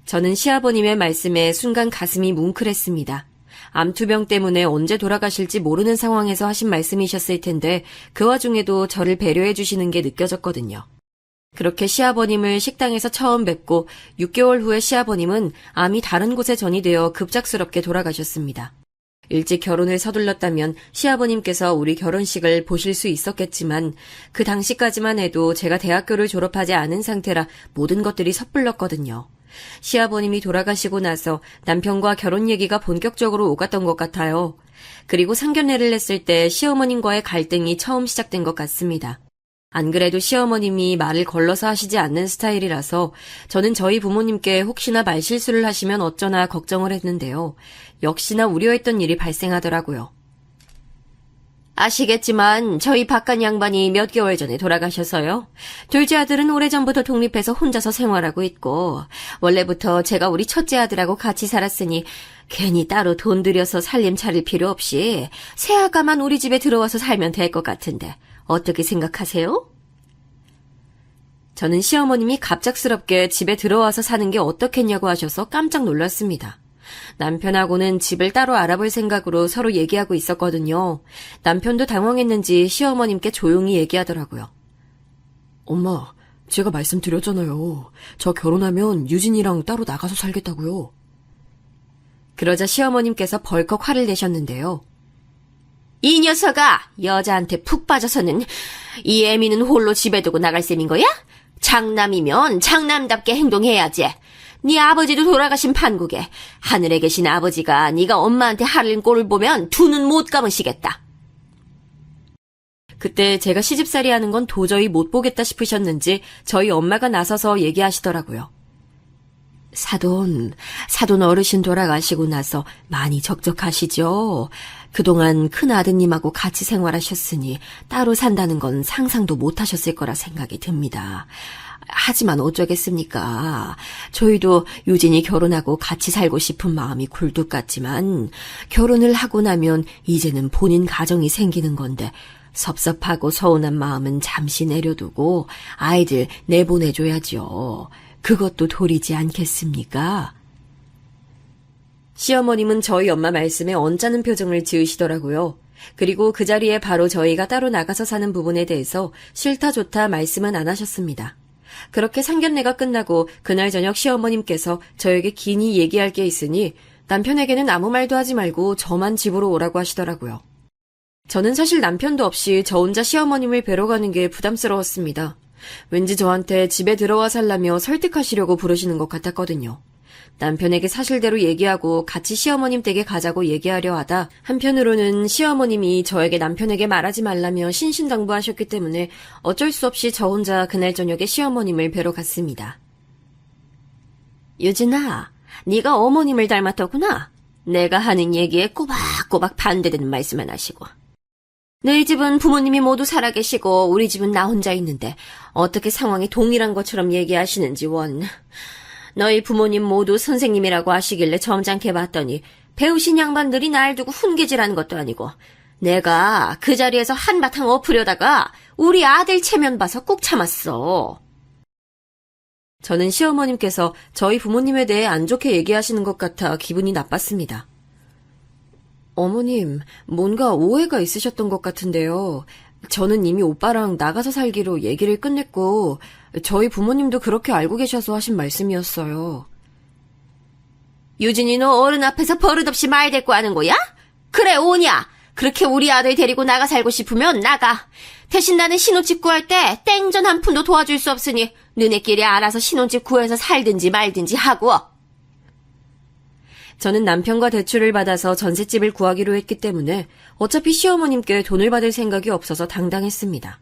Speaker 3: 저는 시아버님의 말씀에 순간 가슴이 뭉클했습니다. 암투병 때문에 언제 돌아가실지 모르는 상황에서 하신 말씀이셨을 텐데 그 와중에도 저를 배려해 주시는 게 느껴졌거든요. 그렇게 시아버님을 식당에서 처음 뵙고 6개월 후에 시아버님은 암이 다른 곳에 전이되어 급작스럽게 돌아가셨습니다. 일찍 결혼을 서둘렀다면 시아버님께서 우리 결혼식을 보실 수 있었겠지만 그 당시까지만 해도 제가 대학교를 졸업하지 않은 상태라 모든 것들이 섣불렀거든요. 시아버님이 돌아가시고 나서 남편과 결혼 얘기가 본격적으로 오갔던 것 같아요. 그리고 상견례를 했을 때 시어머님과의 갈등이 처음 시작된 것 같습니다. 안 그래도 시어머님이 말을 걸러서 하시지 않는 스타일이라서 저는 저희 부모님께 혹시나 말실수를 하시면 어쩌나 걱정을 했는데요. 역시나 우려했던 일이 발생하더라고요. 아시겠지만 저희 박간 양반이 몇 개월 전에 돌아가셔서요. 둘째 아들은 오래전부터 독립해서 혼자서 생활하고 있고 원래부터 제가 우리 첫째 아들하고 같이 살았으니 괜히 따로 돈 들여서 살림 차릴 필요 없이 새아가만 우리 집에 들어와서 살면 될 것 같은데 어떻게 생각하세요? 저는 시어머님이 갑작스럽게 집에 들어와서 사는 게 어떻겠냐고 하셔서 깜짝 놀랐습니다. 남편하고는 집을 따로 알아볼 생각으로 서로 얘기하고 있었거든요. 남편도 당황했는지 시어머님께 조용히 얘기하더라고요.
Speaker 4: 엄마, 제가 말씀드렸잖아요. 저 결혼하면 유진이랑 따로 나가서 살겠다고요.
Speaker 3: 그러자 시어머님께서 벌컥 화를 내셨는데요. 이 녀석아, 여자한테 푹 빠져서는 이 애미는 홀로 집에 두고 나갈 셈인 거야? 장남이면 장남답게 행동해야지. 네 아버지도 돌아가신 판국에 하늘에 계신 아버지가 네가 엄마한테 하는 꼴을 보면 두 눈 못 감으시겠다. 그때 제가 시집살이 하는 건 도저히 못 보겠다 싶으셨는지 저희 엄마가 나서서 얘기하시더라고요. 사돈 어르신 돌아가시고 나서 많이 적적하시죠? 그동안 큰 아드님하고 같이 생활하셨으니 따로 산다는 건 상상도 못 하셨을 거라 생각이 듭니다. 하지만 어쩌겠습니까? 저희도 유진이 결혼하고 같이 살고 싶은 마음이 굴뚝 같지만 결혼을 하고 나면 이제는 본인 가정이 생기는 건데 섭섭하고 서운한 마음은 잠시 내려두고 아이들 내보내줘야죠. 그것도 도리지 않겠습니까? 시어머님은 저희 엄마 말씀에 언짢은 표정을 지으시더라고요. 그리고 그 자리에 바로 저희가 따로 나가서 사는 부분에 대해서 싫다 좋다 말씀은 안 하셨습니다. 그렇게 상견례가 끝나고 그날 저녁 시어머님께서 저에게 긴히 얘기할 게 있으니 남편에게는 아무 말도 하지 말고 저만 집으로 오라고 하시더라고요. 저는 사실 남편도 없이 저 혼자 시어머님을 뵈러 가는 게 부담스러웠습니다. 왠지 저한테 집에 들어와 살라며 설득하시려고 부르시는 것 같았거든요. 남편에게 사실대로 얘기하고 같이 시어머님 댁에 가자고 얘기하려 하다 한편으로는 시어머님이 저에게 남편에게 말하지 말라며 신신당부하셨기 때문에 어쩔 수 없이 저 혼자 그날 저녁에 시어머님을 뵈러 갔습니다. 유진아, 네가 어머님을 닮았더구나. 내가 하는 얘기에 꼬박꼬박 반대되는 말씀만 하시고. 너희 집은 부모님이 모두 살아계시고 우리 집은 나 혼자 있는데 어떻게 상황이 동일한 것처럼 얘기하시는지 원. 너희 부모님 모두 선생님이라고 하시길래 점잖게 봤더니 배우신 양반들이 날 두고 훈계질하는 것도 아니고 내가 그 자리에서 한바탕 엎으려다가 우리 아들 체면 봐서 꾹 참았어. 저는 시어머님께서 저희 부모님에 대해 안 좋게 얘기하시는 것 같아 기분이 나빴습니다. 어머님, 뭔가 오해가 있으셨던 것 같은데요. 저는 이미 오빠랑 나가서 살기로 얘기를 끝냈고 저희 부모님도 그렇게 알고 계셔서 하신 말씀이었어요. 유진이 너 어른 앞에서 버릇없이 말 대꾸 하는 거야? 그래 오냐? 그렇게 우리 아들 데리고 나가 살고 싶으면 나가. 대신 나는 신혼집 구할 때 땡전 한 푼도 도와줄 수 없으니 너네끼리 알아서 신혼집 구해서 살든지 말든지 하고. 저는 남편과 대출을 받아서 전셋집을 구하기로 했기 때문에 어차피 시어머님께 돈을 받을 생각이 없어서 당당했습니다.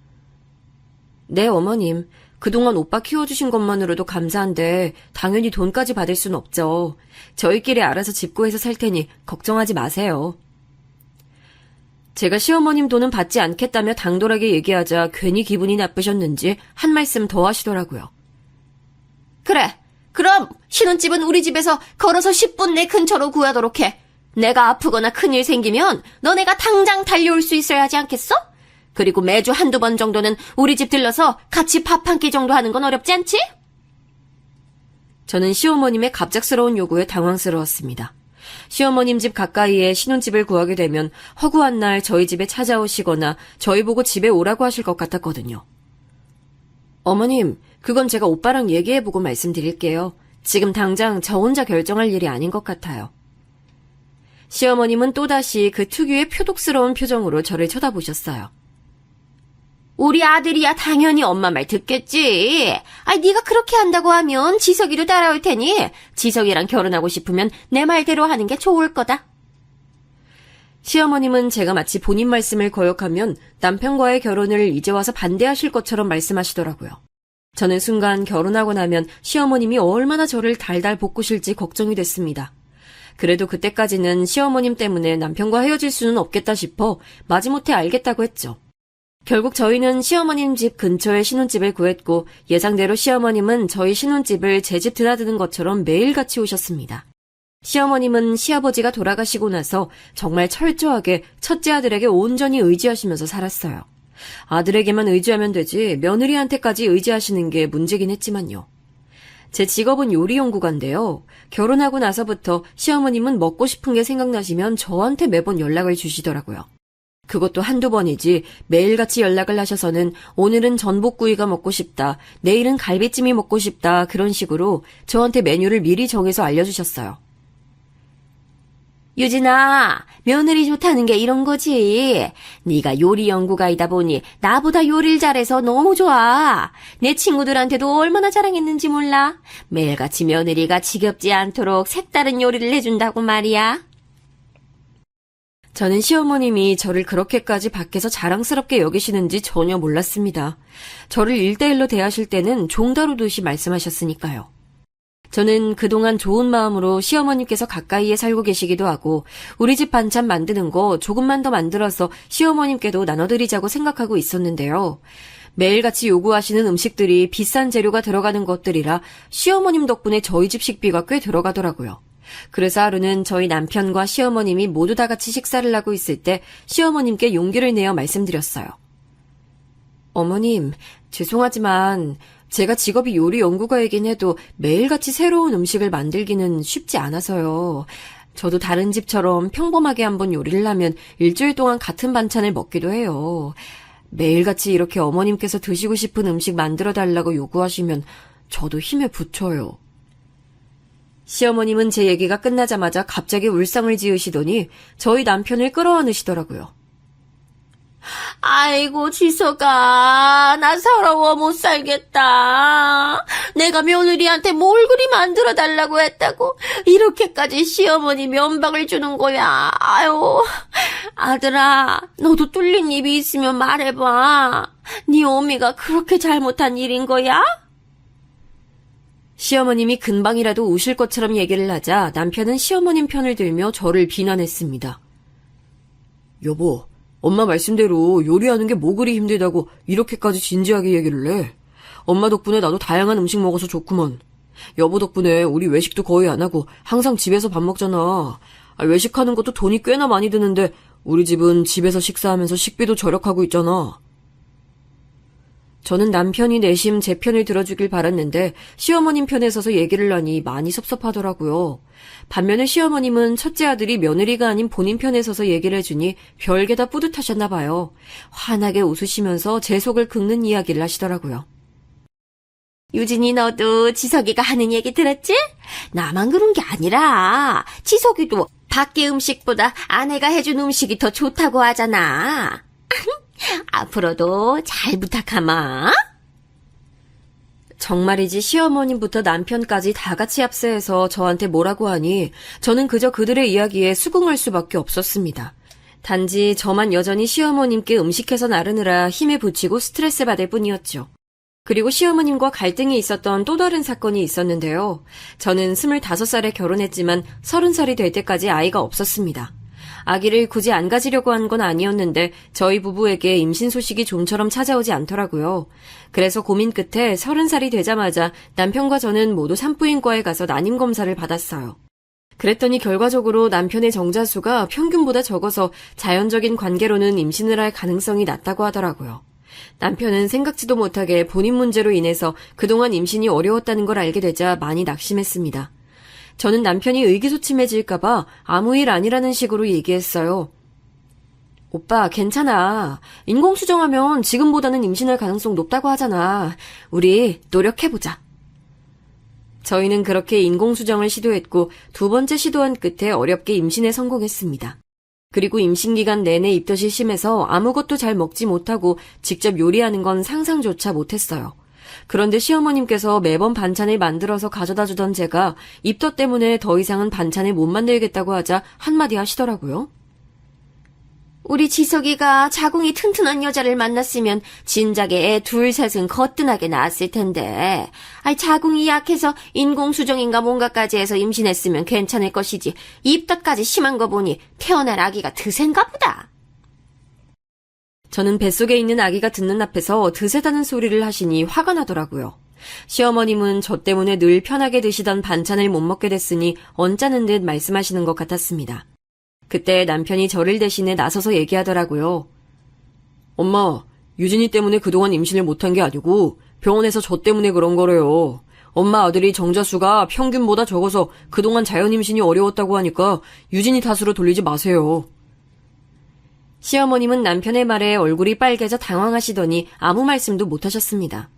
Speaker 3: 네, 어머님. 그동안 오빠 키워주신 것만으로도 감사한데 당연히 돈까지 받을 순 없죠. 저희끼리 알아서 집 구해서 살 테니 걱정하지 마세요. 제가 시어머님 돈은 받지 않겠다며 당돌하게 얘기하자 괜히 기분이 나쁘셨는지 한 말씀 더 하시더라고요. 그래. 그럼 신혼집은 우리 집에서 걸어서 10분 내 근처로 구하도록 해. 내가 아프거나 큰일 생기면 너네가 당장 달려올 수 있어야 하지 않겠어? 그리고 매주 한두 번 정도는 우리 집 들러서 같이 밥 한 끼 정도 하는 건 어렵지 않지? 저는 시어머님의 갑작스러운 요구에 당황스러웠습니다. 시어머님 집 가까이에 신혼집을 구하게 되면 허구한 날 저희 집에 찾아오시거나 저희 보고 집에 오라고 하실 것 같았거든요. 어머님, 그건 제가 오빠랑 얘기해보고 말씀드릴게요. 지금 당장 저 혼자 결정할 일이 아닌 것 같아요. 시어머님은 또다시 그 특유의 표독스러운 표정으로 저를 쳐다보셨어요. 우리 아들이야 당연히 엄마 말 듣겠지. 네가 그렇게 한다고 하면 지석이도 따라올 테니 지석이랑 결혼하고 싶으면 내 말대로 하는 게 좋을 거다. 시어머님은 제가 마치 본인 말씀을 거역하면 남편과의 결혼을 이제 와서 반대하실 것처럼 말씀하시더라고요. 저는 순간 결혼하고 나면 시어머님이 얼마나 저를 달달 볶으실지 걱정이 됐습니다. 그래도 그때까지는 시어머님 때문에 남편과 헤어질 수는 없겠다 싶어 마지못해 알겠다고 했죠. 결국 저희는 시어머님 집 근처에 신혼집을 구했고 예상대로 시어머님은 저희 신혼집을 제 집 드나드는 것처럼 매일같이 오셨습니다. 시어머님은 시아버지가 돌아가시고 나서 정말 철저하게 첫째 아들에게 온전히 의지하시면서 살았어요. 아들에게만 의지하면 되지 며느리한테까지 의지하시는 게 문제긴 했지만요. 제 직업은 요리 연구가인데요. 결혼하고 나서부터 시어머님은 먹고 싶은 게 생각나시면 저한테 매번 연락을 주시더라고요. 그것도 한두 번이지 매일같이 연락을 하셔서는 오늘은 전복구이가 먹고 싶다, 내일은 갈비찜이 먹고 싶다 그런 식으로 저한테 메뉴를 미리 정해서 알려주셨어요. 유진아, 며느리 좋다는 게 이런 거지. 네가 요리 연구가이다 보니 나보다 요리를 잘해서 너무 좋아. 내 친구들한테도 얼마나 자랑했는지 몰라. 매일같이 며느리가 지겹지 않도록 색다른 요리를 해준다고 말이야. 저는 시어머님이 저를 그렇게까지 밖에서 자랑스럽게 여기시는지 전혀 몰랐습니다. 저를 1대1로 대하실 때는 종다루듯이 말씀하셨으니까요. 저는 그동안 좋은 마음으로 시어머님께서 가까이에 살고 계시기도 하고 우리 집 반찬 만드는 거 조금만 더 만들어서 시어머님께도 나눠드리자고 생각하고 있었는데요. 매일같이 요구하시는 음식들이 비싼 재료가 들어가는 것들이라 시어머님 덕분에 저희 집 식비가 꽤 들어가더라고요. 그래서 하루는 저희 남편과 시어머님이 모두 다 같이 식사를 하고 있을 때 시어머님께 용기를 내어 말씀드렸어요. 어머님, 죄송하지만 제가 직업이 요리 연구가이긴 해도 매일같이 새로운 음식을 만들기는 쉽지 않아서요. 저도 다른 집처럼 평범하게 한번 요리를 하면 일주일 동안 같은 반찬을 먹기도 해요. 매일같이 이렇게 어머님께서 드시고 싶은 음식 만들어 달라고 요구하시면 저도 힘에 부쳐요. 시어머님은 제 얘기가 끝나자마자 갑자기 울상을 지으시더니 저희 남편을 끌어안으시더라고요.
Speaker 2: 아이고, 지석아, 나 서러워 못 살겠다. 내가 며느리한테 뭘 그리 만들어 달라고 했다고 이렇게까지 시어머니 면박을 주는 거야. 아유, 아들아, 너도 뚫린 입이 있으면 말해봐. 네 어미가 그렇게 잘못한 일인 거야?
Speaker 3: 시어머님이 금방이라도 우실 것처럼 얘기를 하자 남편은 시어머님 편을 들며 저를 비난했습니다.
Speaker 4: 여보, 엄마 말씀대로 요리하는 게 뭐 그리 힘들다고 이렇게까지 진지하게 얘기를 해. 엄마 덕분에 나도 다양한 음식 먹어서 좋구먼. 여보 덕분에 우리 외식도 거의 안 하고 항상 집에서 밥 먹잖아. 외식하는 것도 돈이 꽤나 많이 드는데 우리 집은 집에서 식사하면서 식비도 절약하고 있잖아.
Speaker 3: 저는 남편이 내심 제 편을 들어주길 바랐는데 시어머님 편에 서서 얘기를 하니 많이 섭섭하더라고요. 반면에 시어머님은 첫째 아들이 며느리가 아닌 본인 편에 서서 얘기를 해주니 별게 다 뿌듯하셨나 봐요. 환하게 웃으시면서 제 속을 긁는 이야기를 하시더라고요.
Speaker 2: 유진이, 너도 지석이가 하는 얘기 들었지? 나만 그런 게 아니라 지석이도 밖에 음식보다 아내가 해준 음식이 더 좋다고 하잖아. 앞으로도 잘 부탁하마.
Speaker 3: 정말이지 시어머님부터 남편까지 다 같이 합세해서 저한테 뭐라고 하니 저는 그저 그들의 이야기에 수긍할 수밖에 없었습니다. 단지 저만 여전히 시어머님께 음식해서 나르느라 힘에 부치고 스트레스 받을 뿐이었죠. 그리고 시어머님과 갈등이 있었던 또 다른 사건이 있었는데요. 저는 25살에 결혼했지만 30살이 될 때까지 아이가 없었습니다. 아기를 굳이 안 가지려고 한 건 아니었는데 저희 부부에게 임신 소식이 좀처럼 찾아오지 않더라고요. 그래서 고민 끝에 30살이 되자마자 남편과 저는 모두 산부인과에 가서 난임 검사를 받았어요. 그랬더니 결과적으로 남편의 정자수가 평균보다 적어서 자연적인 관계로는 임신을 할 가능성이 낮다고 하더라고요. 남편은 생각지도 못하게 본인 문제로 인해서 그동안 임신이 어려웠다는 걸 알게 되자 많이 낙심했습니다. 저는 남편이 의기소침해질까봐 아무 일 아니라는 식으로 얘기했어요. 오빠, 괜찮아. 인공수정하면 지금보다는 임신할 가능성 높다고 하잖아. 우리 노력해보자. 저희는 그렇게 인공수정을 시도했고 2번째 시도한 끝에 어렵게 임신에 성공했습니다. 그리고 임신기간 내내 입덧이 심해서 아무것도 잘 먹지 못하고 직접 요리하는 건 상상조차 못했어요. 그런데 시어머님께서 매번 반찬을 만들어서 가져다 주던 제가 입덧 때문에 더 이상은 반찬을 못 만들겠다고 하자 한마디 하시더라고요.
Speaker 2: 우리 지석이가 자궁이 튼튼한 여자를 만났으면 진작에 애 둘 셋은 거뜬하게 낳았을 텐데. 자궁이 약해서 인공수정인가 뭔가까지 해서 임신했으면 괜찮을 것이지. 입덧까지 심한 거 보니 태어날 아기가 드센가 보다.
Speaker 3: 저는 뱃속에 있는 아기가 듣는 앞에서 드세다는 소리를 하시니 화가 나더라고요. 시어머님은 저 때문에 늘 편하게 드시던 반찬을 못 먹게 됐으니 언짢은 듯 말씀하시는 것 같았습니다. 그때 남편이 저를 대신해 나서서 얘기하더라고요.
Speaker 4: 엄마, 유진이 때문에 그동안 임신을 못한 게 아니고 병원에서 저 때문에 그런 거래요. 엄마 아들이 정자수가 평균보다 적어서 그동안 자연임신이 어려웠다고 하니까 유진이 탓으로 돌리지 마세요.
Speaker 3: 시어머님은 남편의 말에 얼굴이 빨개져 당황하시더니 아무 말씀도 못하셨습니다.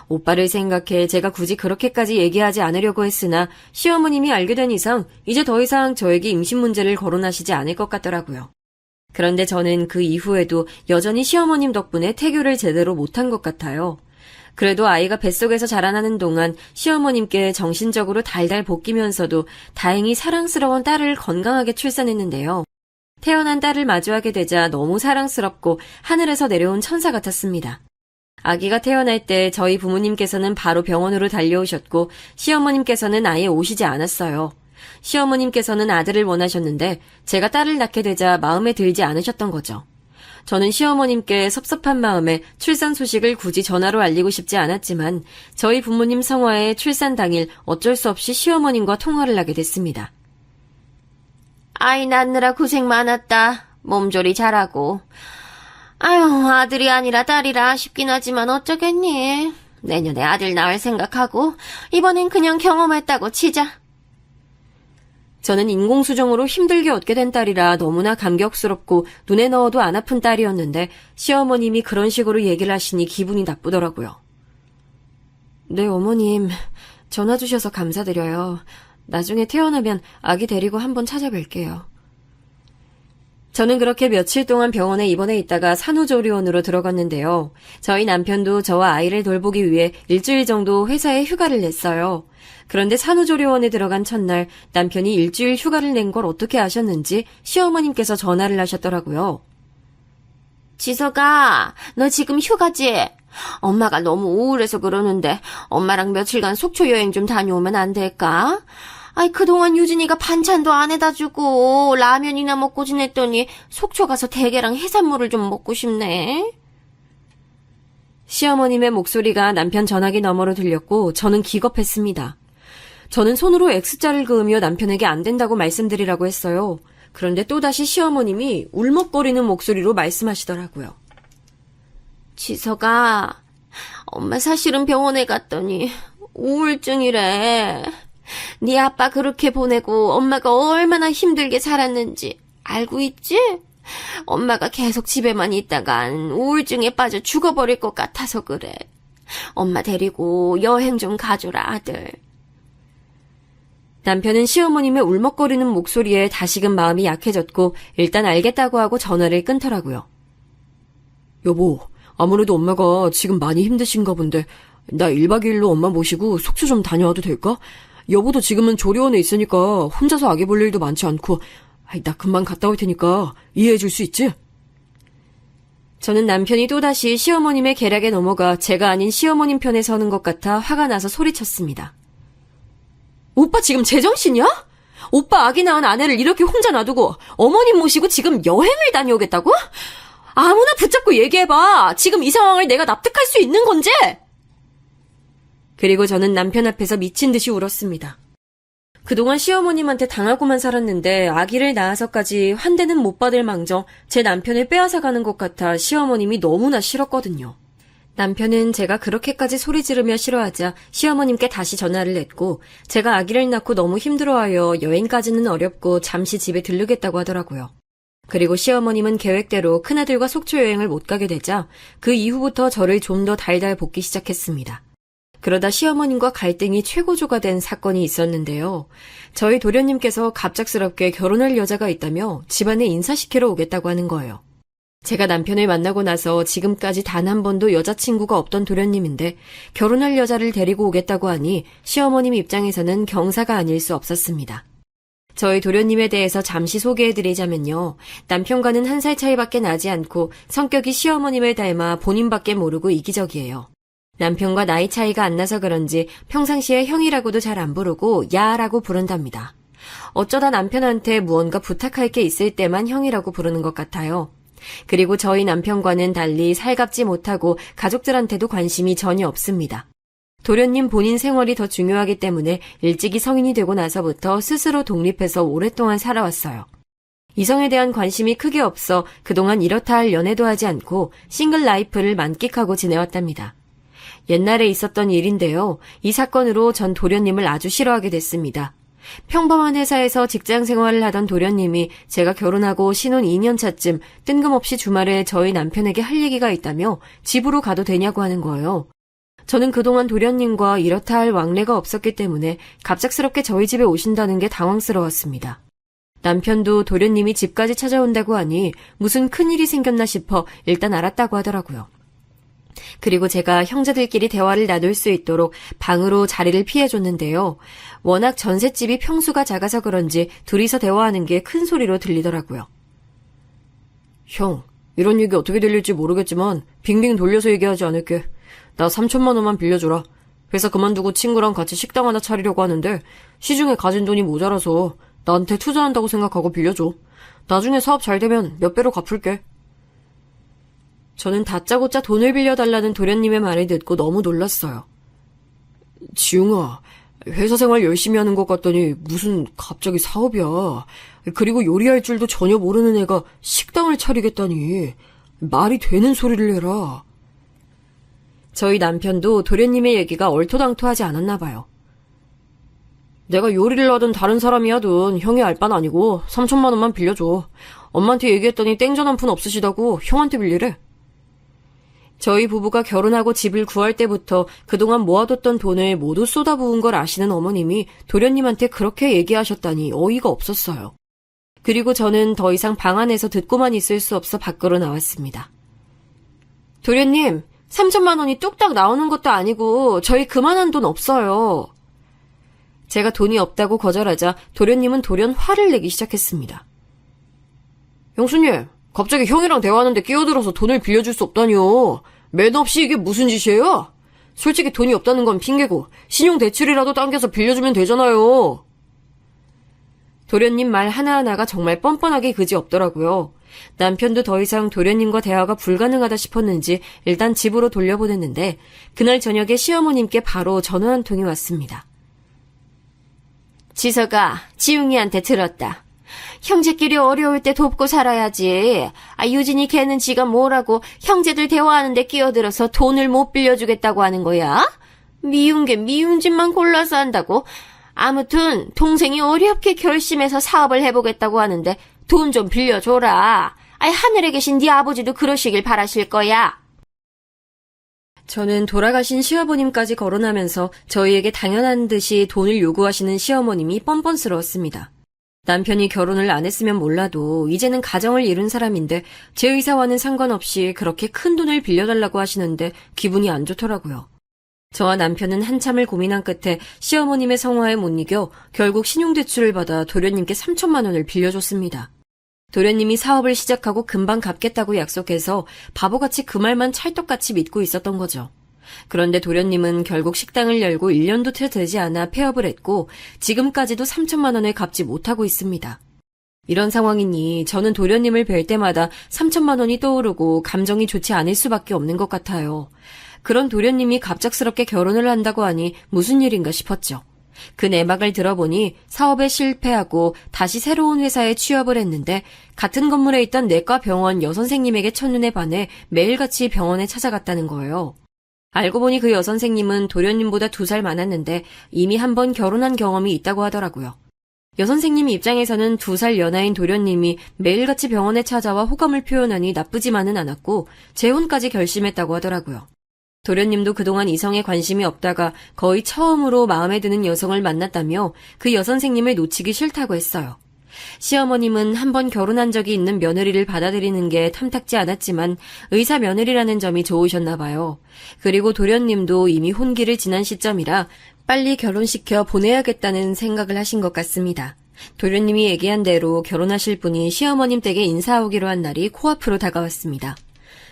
Speaker 3: 오빠를 생각해 제가 굳이 그렇게까지 얘기하지 않으려고 했으나 시어머님이 알게 된 이상 이제 더 이상 저에게 임신 문제를 거론하시지 않을 것 같더라고요. 그런데 저는 그 이후에도 여전히 시어머님 덕분에 태교를 제대로 못한 것 같아요. 그래도 아이가 뱃속에서 자라나는 동안 시어머님께 정신적으로 달달 볶이면서도 다행히 사랑스러운 딸을 건강하게 출산했는데요. 태어난 딸을 마주하게 되자 너무 사랑스럽고 하늘에서 내려온 천사 같았습니다. 아기가 태어날 때 저희 부모님께서는 바로 병원으로 달려오셨고 시어머님께서는 아예 오시지 않았어요. 시어머님께서는 아들을 원하셨는데 제가 딸을 낳게 되자 마음에 들지 않으셨던 거죠. 저는 시어머님께 섭섭한 마음에 출산 소식을 굳이 전화로 알리고 싶지 않았지만 저희 부모님 성화의 출산 당일 어쩔 수 없이 시어머님과 통화를 하게 됐습니다.
Speaker 2: 아이 낳느라 고생 많았다. 몸조리 잘하고. 아유, 아들이 아니라 딸이라 아쉽긴 하지만 어쩌겠니. 내년에 아들 낳을 생각하고 이번엔 그냥 경험했다고 치자.
Speaker 3: 저는 인공수정으로 힘들게 얻게 된 딸이라 너무나 감격스럽고 눈에 넣어도 안 아픈 딸이었는데 시어머님이 그런 식으로 얘기를 하시니 기분이 나쁘더라고요. 네, 어머님. 전화 주셔서 감사드려요. 나중에 태어나면 아기 데리고 한번 찾아뵐게요. 저는 그렇게 며칠 동안 병원에 입원해 있다가 산후조리원으로 들어갔는데요. 저희 남편도 저와 아이를 돌보기 위해 일주일 정도 회사에 휴가를 냈어요. 그런데 산후조리원에 들어간 첫날 남편이 일주일 휴가를 낸 걸 어떻게 아셨는지 시어머님께서 전화를 하셨더라고요.
Speaker 2: 지석아, 너 지금 휴가지? 엄마가 너무 우울해서 그러는데 엄마랑 며칠간 속초 여행 좀 다녀오면 안 될까? 아이, 그동안 유진이가 반찬도 안 해다 주고 라면이나 먹고 지냈더니 속초 가서 대게랑 해산물을 좀 먹고 싶네.
Speaker 3: 시어머님의 목소리가 남편 전화기 너머로 들렸고 저는 기겁했습니다. 저는 손으로 X자를 그으며 남편에게 안 된다고 말씀드리라고 했어요. 그런데 또다시 시어머님이 울먹거리는 목소리로 말씀하시더라고요.
Speaker 2: 지석아, 엄마 사실은 병원에 갔더니 우울증이래. 네 아빠 그렇게 보내고 엄마가 얼마나 힘들게 살았는지 알고 있지? 엄마가 계속 집에만 있다간 우울증에 빠져 죽어버릴 것 같아서 그래. 엄마 데리고 여행 좀 가줘라, 아들.
Speaker 3: 남편은 시어머님의 울먹거리는 목소리에 다시금 마음이 약해졌고 일단 알겠다고 하고 전화를 끊더라고요.
Speaker 4: 여보, 아무래도 엄마가 지금 많이 힘드신가 본데 나 1박 2일로 엄마 모시고 속초 좀 다녀와도 될까? 여보도 지금은 조리원에 있으니까 혼자서 아기 볼 일도 많지 않고 나 금방 갔다 올 테니까 이해해 줄 수 있지?
Speaker 3: 저는 남편이 또다시 시어머님의 계략에 넘어가 제가 아닌 시어머님 편에 서는 것 같아 화가 나서 소리쳤습니다. 오빠 지금 제정신이야? 오빠 아기 낳은 아내를 이렇게 혼자 놔두고 어머님 모시고 지금 여행을 다녀오겠다고? 아무나 붙잡고 얘기해봐. 지금 이 상황을 내가 납득할 수 있는 건지? 그리고 저는 남편 앞에서 미친 듯이 울었습니다. 그동안 시어머님한테 당하고만 살았는데 아기를 낳아서까지 환대는 못 받을 망정 제 남편을 빼앗아가는 것 같아 시어머님이 너무나 싫었거든요. 남편은 제가 그렇게까지 소리 지르며 싫어하자 시어머님께 다시 전화를 했고 제가 아기를 낳고 너무 힘들어하여 여행까지는 어렵고 잠시 집에 들르겠다고 하더라고요. 그리고 시어머님은 계획대로 큰아들과 속초 여행을 못 가게 되자 그 이후부터 저를 좀 더 달달 볶기 시작했습니다. 그러다 시어머님과 갈등이 최고조가 된 사건이 있었는데요. 저희 도련님께서 갑작스럽게 결혼할 여자가 있다며 집안에 인사시키러 오겠다고 하는 거예요. 제가 남편을 만나고 나서 지금까지 단 한 번도 여자친구가 없던 도련님인데 결혼할 여자를 데리고 오겠다고 하니 시어머님 입장에서는 경사가 아닐 수 없었습니다. 저희 도련님에 대해서 잠시 소개해드리자면요. 남편과는 1살 차이밖에 나지 않고 성격이 시어머님을 닮아 본인밖에 모르고 이기적이에요. 남편과 나이 차이가 안 나서 그런지 평상시에 형이라고도 잘 안 부르고 야라고 부른답니다. 어쩌다 남편한테 무언가 부탁할 게 있을 때만 형이라고 부르는 것 같아요. 그리고 저희 남편과는 달리 살갑지 못하고 가족들한테도 관심이 전혀 없습니다. 도련님 본인 생활이 더 중요하기 때문에 일찍이 성인이 되고 나서부터 스스로 독립해서 오랫동안 살아왔어요. 이성에 대한 관심이 크게 없어 그동안 이렇다 할 연애도 하지 않고 싱글 라이프를 만끽하고 지내왔답니다. 옛날에 있었던 일인데요. 이 사건으로 전 도련님을 아주 싫어하게 됐습니다. 평범한 회사에서 직장 생활을 하던 도련님이 제가 결혼하고 신혼 2년 차쯤 뜬금없이 주말에 저희 남편에게 할 얘기가 있다며 집으로 가도 되냐고 하는 거예요. 저는 그동안 도련님과 이렇다 할 왕래가 없었기 때문에 갑작스럽게 저희 집에 오신다는 게 당황스러웠습니다. 남편도 도련님이 집까지 찾아온다고 하니 무슨 큰일이 생겼나 싶어 일단 알았다고 하더라고요. 그리고 제가 형제들끼리 대화를 나눌 수 있도록 방으로 자리를 피해줬는데요. 워낙 전셋집이 평수가 작아서 그런지 둘이서 대화하는 게 큰 소리로 들리더라고요.
Speaker 4: 형, 이런 얘기 어떻게 들릴지 모르겠지만 빙빙 돌려서 얘기하지 않을게. 나 3천만 원만 빌려줘라. 회사 그만두고 친구랑 같이 식당 하나 차리려고 하는데 시중에 가진 돈이 모자라서 나한테 투자한다고 생각하고 빌려줘. 나중에 사업 잘 되면 몇 배로 갚을게.
Speaker 3: 저는 다짜고짜 돈을 빌려달라는 도련님의 말을 듣고 너무 놀랐어요.
Speaker 4: 지웅아, 회사 생활 열심히 하는 것 같더니 무슨 갑자기 사업이야. 그리고 요리할 줄도 전혀 모르는 애가 식당을 차리겠다니. 말이 되는 소리를 해라.
Speaker 3: 저희 남편도 도련님의 얘기가 얼토당토하지 않았나 봐요.
Speaker 4: 내가 요리를 하든 다른 사람이 하든 형이 알 바는 아니고 3천만 원만 빌려줘. 엄마한테 얘기했더니 땡전 한 푼 없으시다고 형한테 빌리래.
Speaker 3: 저희 부부가 결혼하고 집을 구할 때부터 그동안 모아뒀던 돈을 모두 쏟아부은 걸 아시는 어머님이 도련님한테 그렇게 얘기하셨다니 어이가 없었어요. 그리고 저는 더 이상 방 안에서 듣고만 있을 수 없어 밖으로 나왔습니다. 도련님, 3천만 원이 뚝딱 나오는 것도 아니고 저희 그만한 돈 없어요. 제가 돈이 없다고 거절하자 도련님은 돌연 화를 내기 시작했습니다.
Speaker 4: 형수님, 갑자기 형이랑 대화하는데 끼어들어서 돈을 빌려줄 수 없다니요. 매너 없이 이게 무슨 짓이에요? 솔직히 돈이 없다는 건 핑계고 신용대출이라도 당겨서 빌려주면 되잖아요.
Speaker 3: 도련님 말 하나하나가 정말 뻔뻔하게 그지없더라고요. 남편도 더 이상 도련님과 대화가 불가능하다 싶었는지 일단 집으로 돌려보냈는데 그날 저녁에 시어머님께 바로 전화 한 통이 왔습니다. 지서가 지웅이한테 들었다. 형제끼리 어려울 때 돕고 살아야지. 유진이 걔는 지가 뭐라고 형제들 대화하는데 끼어들어서 돈을 못 빌려주겠다고 하는 거야? 미운 게 미운 짓만 골라서 한다고? 아무튼 동생이 어렵게 결심해서 사업을 해보겠다고 하는데 돈 좀 빌려줘라. 하늘에 계신 네 아버지도 그러시길 바라실 거야. 저는 돌아가신 시어머님까지 거론하면서 저희에게 당연한 듯이 돈을 요구하시는 시어머님이 뻔뻔스러웠습니다. 남편이 결혼을 안 했으면 몰라도 이제는 가정을 이룬 사람인데 제 의사와는 상관없이 그렇게 큰 돈을 빌려달라고 하시는데 기분이 안 좋더라고요. 저와 남편은 한참을 고민한 끝에 시어머님의 성화에 못 이겨 결국 신용대출을 받아 도련님께 3천만 원을 빌려줬습니다. 도련님이 사업을 시작하고 금방 갚겠다고 약속해서 바보같이 그 말만 찰떡같이 믿고 있었던 거죠. 그런데 도련님은 결국 식당을 열고 1년도 채 되지 않아 폐업을 했고 지금까지도 3천만 원을 갚지 못하고 있습니다. 이런 상황이니 저는 도련님을 뵐 때마다 3천만 원이 떠오르고 감정이 좋지 않을 수밖에 없는 것 같아요. 그런 도련님이 갑작스럽게 결혼을 한다고 하니 무슨 일인가 싶었죠. 그 내막을 들어보니 사업에 실패하고 다시 새로운 회사에 취업을 했는데 같은 건물에 있던 내과 병원 여선생님에게 첫눈에 반해 매일같이 병원에 찾아갔다는 거예요. 알고 보니 그 여선생님은 도련님보다 2살 많았는데 이미 한 번 결혼한 경험이 있다고 하더라고요. 여선생님 입장에서는 2살 연하인 도련님이 매일같이 병원에 찾아와 호감을 표현하니 나쁘지만은 않았고 재혼까지 결심했다고 하더라고요. 도련님도 그동안 이성에 관심이 없다가 거의 처음으로 마음에 드는 여성을 만났다며 그 여선생님을 놓치기 싫다고 했어요. 시어머님은 한 번 결혼한 적이 있는 며느리를 받아들이는 게 탐탁지 않았지만 의사 며느리라는 점이 좋으셨나 봐요. 그리고 도련님도 이미 혼기를 지난 시점이라 빨리 결혼시켜 보내야겠다는 생각을 하신 것 같습니다. 도련님이 얘기한 대로 결혼하실 분이 시어머님 댁에 인사오기로 한 날이 코앞으로 다가왔습니다.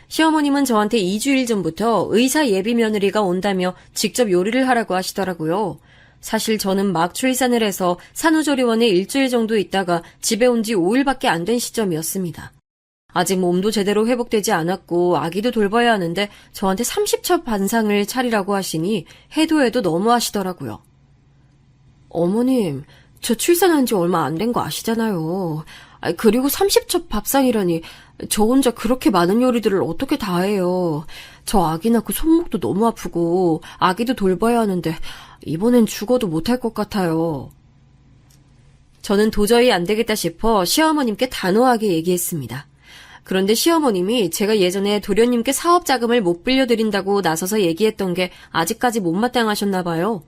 Speaker 3: 시어머님은 저한테 2주일 전부터 의사 예비 며느리가 온다며 직접 요리를 하라고 하시더라고요. 사실 저는 막 출산을 해서 산후조리원에 일주일 정도 있다가 집에 온 지 5일밖에 안 된 시점이었습니다. 아직 몸도 제대로 회복되지 않았고 아기도 돌봐야 하는데 저한테 30첩 반상을 차리라고 하시니 해도 해도 너무 하시더라고요.
Speaker 4: 어머님, 저 출산한 지 얼마 안 된 거 아시잖아요. 그리고 30첩 밥상이라니
Speaker 3: 저 혼자 그렇게 많은 요리들을 어떻게 다 해요. 저 아기 낳고 손목도 너무 아프고 아기도 돌봐야 하는데 이번엔 죽어도 못할 것 같아요. 저는 도저히 안 되겠다 싶어 시어머님께 단호하게 얘기했습니다. 그런데 시어머님이 제가 예전에 도련님께 사업 자금을 못 빌려드린다고 나서서 얘기했던 게 아직까지 못마땅하셨나 봐요.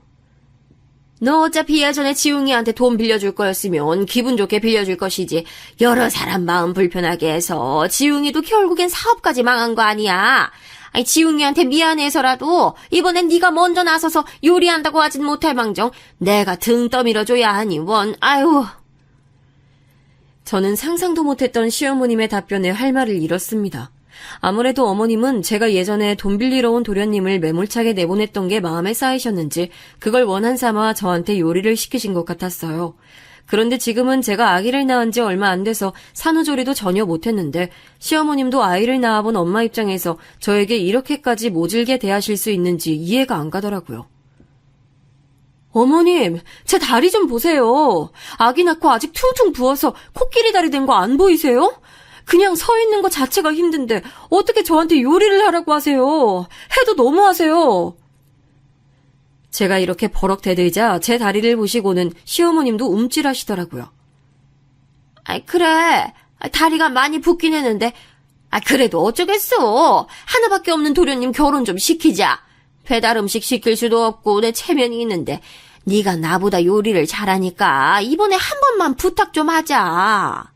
Speaker 2: 너 어차피 예전에 지웅이한테 돈 빌려줄 거였으면 기분 좋게 빌려줄 것이지. 여러 사람 마음 불편하게 해서 지웅이도 결국엔 사업까지 망한 거 아니야. 아니, 지웅이한테 미안해서라도 이번엔 네가 먼저 나서서 요리한다고 하진 못할 망정 내가 등 떠밀어줘야 하니 아유.
Speaker 3: 저는 상상도 못했던 시어머님의 답변에 할 말을 잃었습니다. 아무래도 어머님은 제가 예전에 돈 빌리러 온 도련님을 매몰차게 내보냈던 게 마음에 쌓이셨는지 그걸 원한 삼아 저한테 요리를 시키신 것 같았어요. 그런데 지금은 제가 아기를 낳은 지 얼마 안 돼서 산후조리도 전혀 못했는데 시어머님도 아이를 낳아본 엄마 입장에서 저에게 이렇게까지 모질게 대하실 수 있는지 이해가 안 가더라고요. 어머님, 제 다리 좀 보세요. 아기 낳고 아직 퉁퉁 부어서 코끼리 다리 된 거 안 보이세요? 그냥 서 있는 거 자체가 힘든데 어떻게 저한테 요리를 하라고 하세요? 해도 너무하세요. 제가 이렇게 버럭 대들자 제 다리를 보시고는 시어머님도 움찔하시더라고요.
Speaker 2: 아이, 그래. 다리가 많이 붓긴 했는데, 그래도 어쩌겠어. 하나밖에 없는 도련님 결혼 좀 시키자. 배달 음식 시킬 수도 없고 내 체면이 있는데, 네가 나보다 요리를 잘하니까 이번에 한 번만 부탁 좀 하자.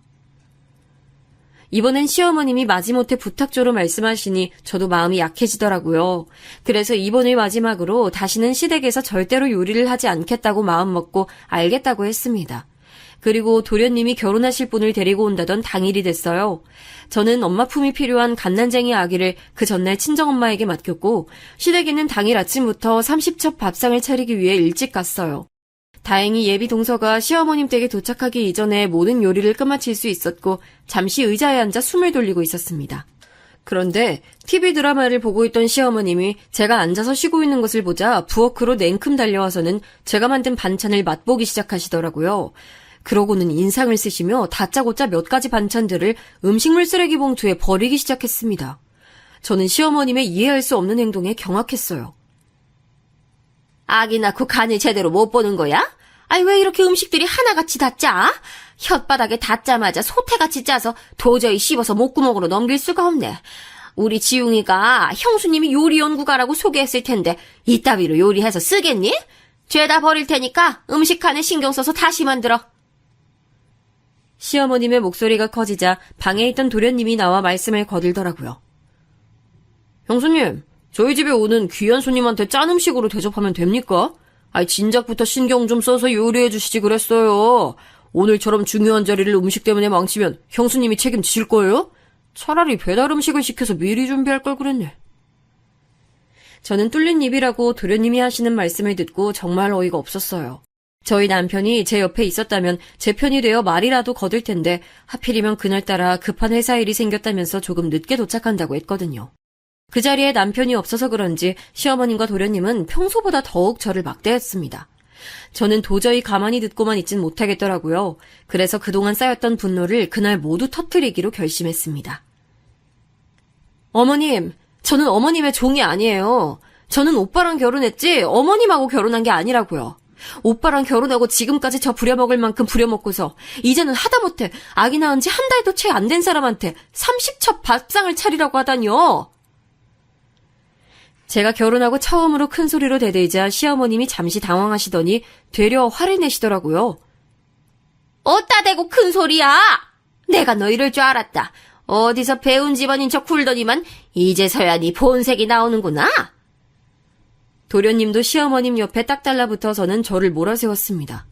Speaker 3: 이번엔 시어머님이 마지못해 부탁조로 말씀하시니 저도 마음이 약해지더라고요. 그래서 이번을 마지막으로 다시는 시댁에서 절대로 요리를 하지 않겠다고 마음먹고 알겠다고 했습니다. 그리고 도련님이 결혼하실 분을 데리고 온다던 당일이 됐어요. 저는 엄마 품이 필요한 갓난쟁이 아기를 그 전날 친정엄마에게 맡겼고 시댁에는 당일 아침부터 30첩 밥상을 차리기 위해 일찍 갔어요. 다행히 예비 동서가 시어머님 댁에 도착하기 이전에 모든 요리를 끝마칠 수 있었고 잠시 의자에 앉아 숨을 돌리고 있었습니다. 그런데 TV 드라마를 보고 있던 시어머님이 제가 앉아서 쉬고 있는 것을 보자 부엌으로 냉큼 달려와서는 제가 만든 반찬을 맛보기 시작하시더라고요. 그러고는 인상을 쓰시며 다짜고짜 몇 가지 반찬들을 음식물 쓰레기 봉투에 버리기 시작했습니다. 저는 시어머님의 이해할 수 없는 행동에 경악했어요.
Speaker 2: 아기 낳고 간을 제대로 못 보는 거야? 아니, 왜 이렇게 음식들이 하나같이 다 짜? 혓바닥에 닿자마자 소태같이 짜서 도저히 씹어서 목구멍으로 넘길 수가 없네. 우리 지웅이가 형수님이 요리 연구가라고 소개했을 텐데 이따위로 요리해서 쓰겠니? 죄다 버릴 테니까 음식 칸에 신경 써서 다시 만들어.
Speaker 3: 시어머님의 목소리가 커지자 방에 있던 도련님이 나와 말씀을 거들더라고요. 형수님, 저희 집에 오는 귀한 손님한테 짠 음식으로 대접하면 됩니까? 진작부터 신경 좀 써서 요리해 주시지 그랬어요. 오늘처럼 중요한 자리를 음식 때문에 망치면 형수님이 책임지실 거예요? 차라리 배달 음식을 시켜서 미리 준비할 걸 그랬네. 저는 뚫린 입이라고 도련님이 하시는 말씀을 듣고 정말 어이가 없었어요. 저희 남편이 제 옆에 있었다면 제 편이 되어 말이라도 거둘 텐데 하필이면 그날따라 급한 회사 일이 생겼다면서 조금 늦게 도착한다고 했거든요. 그 자리에 남편이 없어서 그런지 시어머님과 도련님은 평소보다 더욱 저를 막대했습니다. 저는 도저히 가만히 듣고만 있진 못하겠더라고요. 그래서 그동안 쌓였던 분노를 그날 모두 터뜨리기로 결심했습니다. 어머님, 저는 어머님의 종이 아니에요. 저는 오빠랑 결혼했지 어머님하고 결혼한 게 아니라고요. 오빠랑 결혼하고 지금까지 저 부려먹을 만큼 부려먹고서 이제는 하다못해 아기 낳은 지 한 달도 채 안 된 사람한테 30첩 밥상을 차리라고 하다니요. 제가 결혼하고 처음으로 큰 소리로 대들자 시어머님이 잠시 당황하시더니 되려 화를 내시더라고요.
Speaker 2: 어따 대고 큰 소리야! 내가 너 이럴 줄 알았다. 어디서 배운 집안인 척 굴더니만 이제서야 네 본색이 나오는구나.
Speaker 3: 도련님도 시어머님 옆에 딱 달라붙어서는 저를 몰아세웠습니다.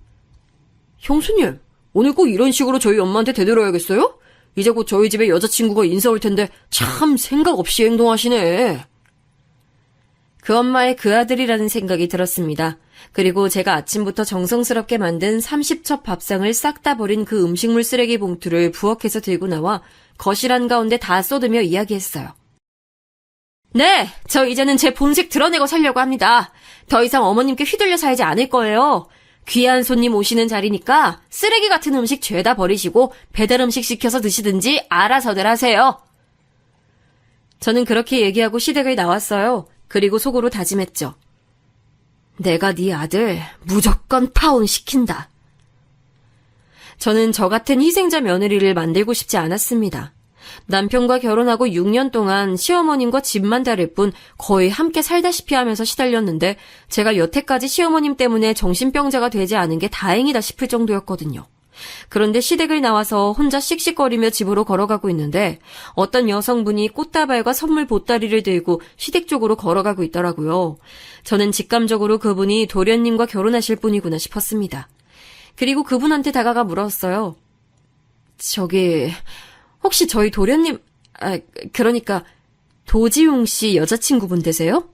Speaker 3: 형수님, 오늘 꼭 이런 식으로 저희 엄마한테 대들어야겠어요? 이제 곧 저희 집에 여자친구가 인사 올 텐데 참 생각 없이 행동하시네. 그 엄마의 그 아들이라는 생각이 들었습니다. 그리고 제가 아침부터 정성스럽게 만든 30첩 밥상을 싹 다 버린 그 음식물 쓰레기 봉투를 부엌에서 들고 나와 거실 한가운데 다 쏟으며 이야기했어요. 네, 저 이제는 제 본색 드러내고 살려고 합니다. 더 이상 어머님께 휘둘려 살지 않을 거예요. 귀한 손님 오시는 자리니까 쓰레기 같은 음식 죄다 버리시고 배달 음식 시켜서 드시든지 알아서들 하세요. 저는 그렇게 얘기하고 시댁을 나왔어요. 그리고 속으로 다짐했죠. 내가 네 아들 무조건 파혼시킨다. 저는 저 같은 희생자 며느리를 만들고 싶지 않았습니다. 남편과 결혼하고 6년 동안 시어머님과 집만 다를 뿐 거의 함께 살다시피 하면서 시달렸는데 제가 여태까지 시어머님 때문에 정신병자가 되지 않은 게 다행이다 싶을 정도였거든요. 그런데 시댁을 나와서 혼자 씩씩거리며 집으로 걸어가고 있는데 어떤 여성분이 꽃다발과 선물 보따리를 들고 시댁 쪽으로 걸어가고 있더라고요. 저는 직감적으로 그분이 도련님과 결혼하실 분이구나 싶었습니다. 그리고 그분한테 다가가 물었어요. 저기 혹시 저희 도련님, 그러니까 도지용 씨 여자친구분 되세요?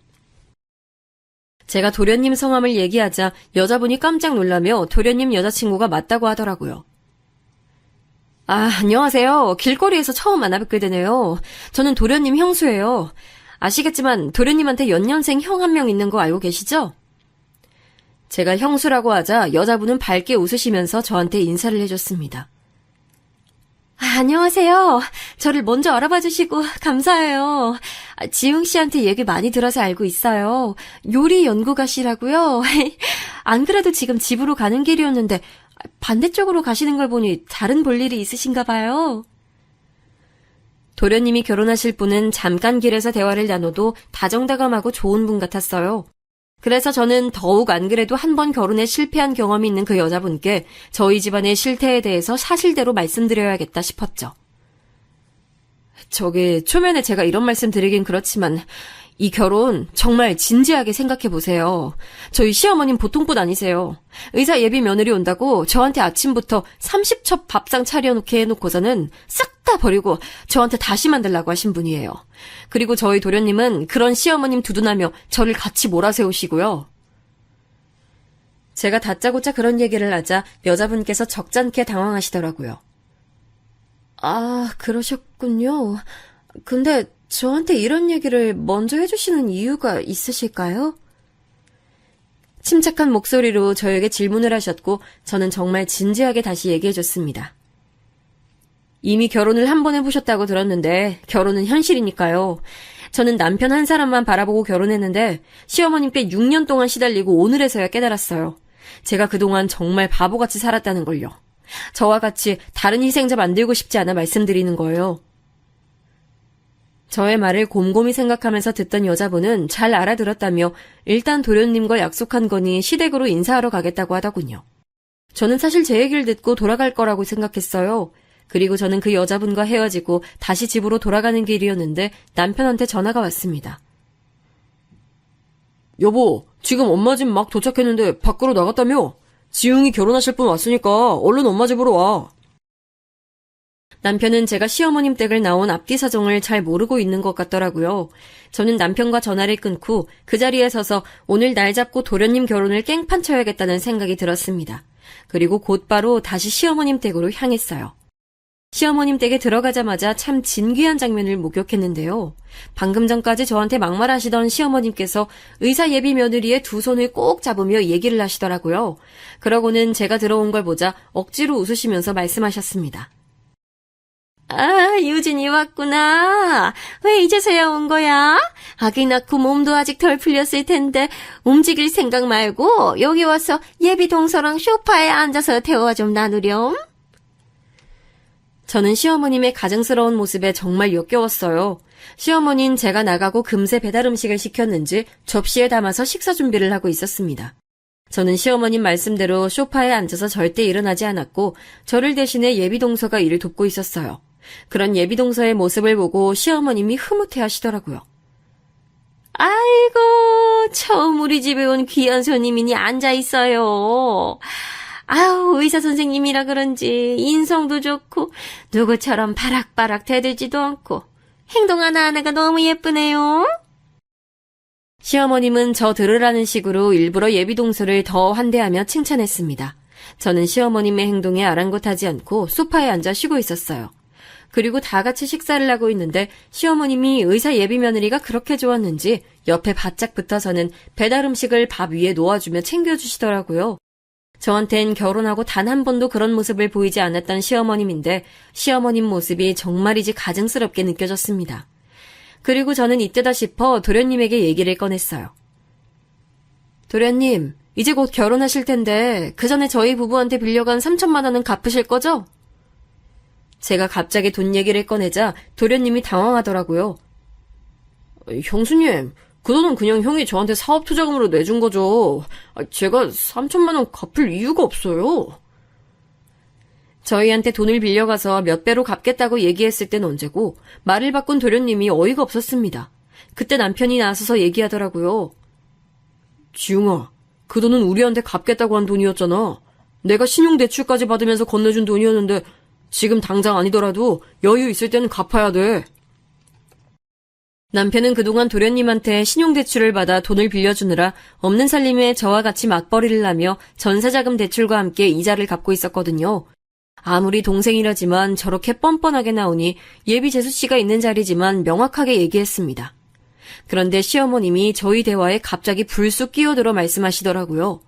Speaker 3: 제가 도련님 성함을 얘기하자 여자분이 깜짝 놀라며 도련님 여자친구가 맞다고 하더라고요. 안녕하세요. 길거리에서 처음 만나뵙게 되네요. 저는 도련님 형수예요. 아시겠지만 도련님한테 연년생 형 한 명 있는 거 알고 계시죠? 제가 형수라고 하자 여자분은 밝게 웃으시면서 저한테 인사를 해줬습니다. 안녕하세요. 저를 먼저 알아봐 주시고 감사해요. 지웅 씨한테 얘기 많이 들어서 알고 있어요. 요리 연구가시라고요. 안 그래도 지금 집으로 가는 길이었는데 반대쪽으로 가시는 걸 보니 다른 볼 일이 있으신가 봐요. 도련님이 결혼하실 분은 잠깐 길에서 대화를 나눠도 다정다감하고 좋은 분 같았어요. 그래서 저는 더욱 안 그래도 한 번 결혼에 실패한 경험이 있는 그 여자분께 저희 집안의 실태에 대해서 사실대로 말씀드려야겠다 싶었죠. 초면에 제가 이런 말씀 드리긴 그렇지만 이 결혼 정말 진지하게 생각해 보세요. 저희 시어머님 보통 분 아니세요. 의사 예비 며느리 온다고 저한테 아침부터 30첩 밥상 차려놓게 해놓고서는 싹 다 버리고 저한테 다시 만들라고 하신 분이에요. 그리고 저희 도련님은 그런 시어머님 두둔하며 저를 같이 몰아세우시고요. 제가 다짜고짜 그런 얘기를 하자 여자분께서 적잖게 당황하시더라고요. 그러셨군요. 근데 저한테 이런 얘기를 먼저 해주시는 이유가 있으실까요? 침착한 목소리로 저에게 질문을 하셨고 저는 정말 진지하게 다시 얘기해줬습니다. 이미 결혼을 한 번 해보셨다고 들었는데 결혼은 현실이니까요. 저는 남편 한 사람만 바라보고 결혼했는데 시어머님께 6년 동안 시달리고 오늘에서야 깨달았어요. 제가 그동안 정말 바보같이 살았다는 걸요. 저와 같이 다른 희생자 만들고 싶지 않아 말씀드리는 거예요. 저의 말을 곰곰이 생각하면서 듣던 여자분은 잘 알아들었다며 일단 도련님과 약속한 거니 시댁으로 인사하러 가겠다고 하더군요. 저는 사실 제 얘기를 듣고 돌아갈 거라고 생각했어요. 그리고 저는 그 여자분과 헤어지고 다시 집으로 돌아가는 길이었는데 남편한테 전화가 왔습니다.
Speaker 4: 여보, 지금 엄마 집 막 도착했는데 밖으로 나갔다며? 지웅이 결혼하실 분 왔으니까 얼른 엄마 집으로 와.
Speaker 3: 남편은 제가 시어머님 댁을 나온 앞뒤 사정을 잘 모르고 있는 것 같더라고요. 저는 남편과 전화를 끊고 그 자리에 서서 오늘 날 잡고 도련님 결혼을 깽판 쳐야겠다는 생각이 들었습니다. 그리고 곧바로 다시 시어머님 댁으로 향했어요. 시어머님 댁에 들어가자마자 참 진귀한 장면을 목격했는데요. 방금 전까지 저한테 막말하시던 시어머님께서 의사 예비 며느리의 두 손을 꼭 잡으며 얘기를 하시더라고요. 그러고는 제가 들어온 걸 보자 억지로 웃으시면서 말씀하셨습니다.
Speaker 2: 유진이 왔구나. 왜 이제서야 온 거야? 아기 낳고 몸도 아직 덜 풀렸을 텐데 움직일 생각 말고 여기 와서 예비 동서랑 소파에 앉아서 대화 좀 나누렴.
Speaker 3: 저는 시어머님의 가증스러운 모습에 정말 역겨웠어요. 시어머니는 제가 나가고 금세 배달 음식을 시켰는지 접시에 담아서 식사 준비를 하고 있었습니다. 저는 시어머님 말씀대로 소파에 앉아서 절대 일어나지 않았고 저를 대신해 예비동서가 일을 돕고 있었어요. 그런 예비동서의 모습을 보고 시어머님이 흐뭇해하시더라고요.
Speaker 2: 아이고, 처음 우리 집에 온 귀한 손님이니 앉아있어요. 아우, 의사 선생님이라 그런지 인성도 좋고 누구처럼 바락바락 대들지도 않고 행동 하나하나가 너무 예쁘네요.
Speaker 3: 시어머님은 저 들으라는 식으로 일부러 예비동서를 더 환대하며 칭찬했습니다. 저는 시어머님의 행동에 아랑곳하지 않고 소파에 앉아 쉬고 있었어요. 그리고 다 같이 식사를 하고 있는데 시어머님이 의사 예비 며느리가 그렇게 좋았는지 옆에 바짝 붙어서는 배달 음식을 밥 위에 놓아주며 챙겨주시더라고요. 저한텐 결혼하고 단 한 번도 그런 모습을 보이지 않았던 시어머님인데 시어머님 모습이 정말이지 가증스럽게 느껴졌습니다. 그리고 저는 이때다 싶어 도련님에게 얘기를 꺼냈어요. 도련님, 이제 곧 결혼하실 텐데 그 전에 저희 부부한테 빌려간 3천만 원은 갚으실 거죠? 제가 갑자기 돈 얘기를 꺼내자 도련님이 당황하더라고요. 형수님, 그 돈은 그냥 형이 저한테 사업 투자금으로 내준 거죠. 제가 3천만 원 갚을 이유가 없어요. 저희한테 돈을 빌려가서 몇 배로 갚겠다고 얘기했을 땐 언제고 말을 바꾼 도련님이 어이가 없었습니다. 그때 남편이 나서서 얘기하더라고요. 지웅아, 그 돈은 우리한테 갚겠다고 한 돈이었잖아. 내가 신용대출까지 받으면서 건네준 돈이었는데 지금 당장 아니더라도 여유 있을 때는 갚아야 돼. 남편은 그동안 도련님한테 신용대출을 받아 돈을 빌려주느라 없는 살림에 저와 같이 맞벌이를 하며 전세자금 대출과 함께 이자를 갚고 있었거든요. 아무리 동생이라지만 저렇게 뻔뻔하게 나오니 예비 재수씨가 있는 자리지만 명확하게 얘기했습니다. 그런데 시어머님이 저희 대화에 갑자기 불쑥 끼어들어 말씀하시더라고요.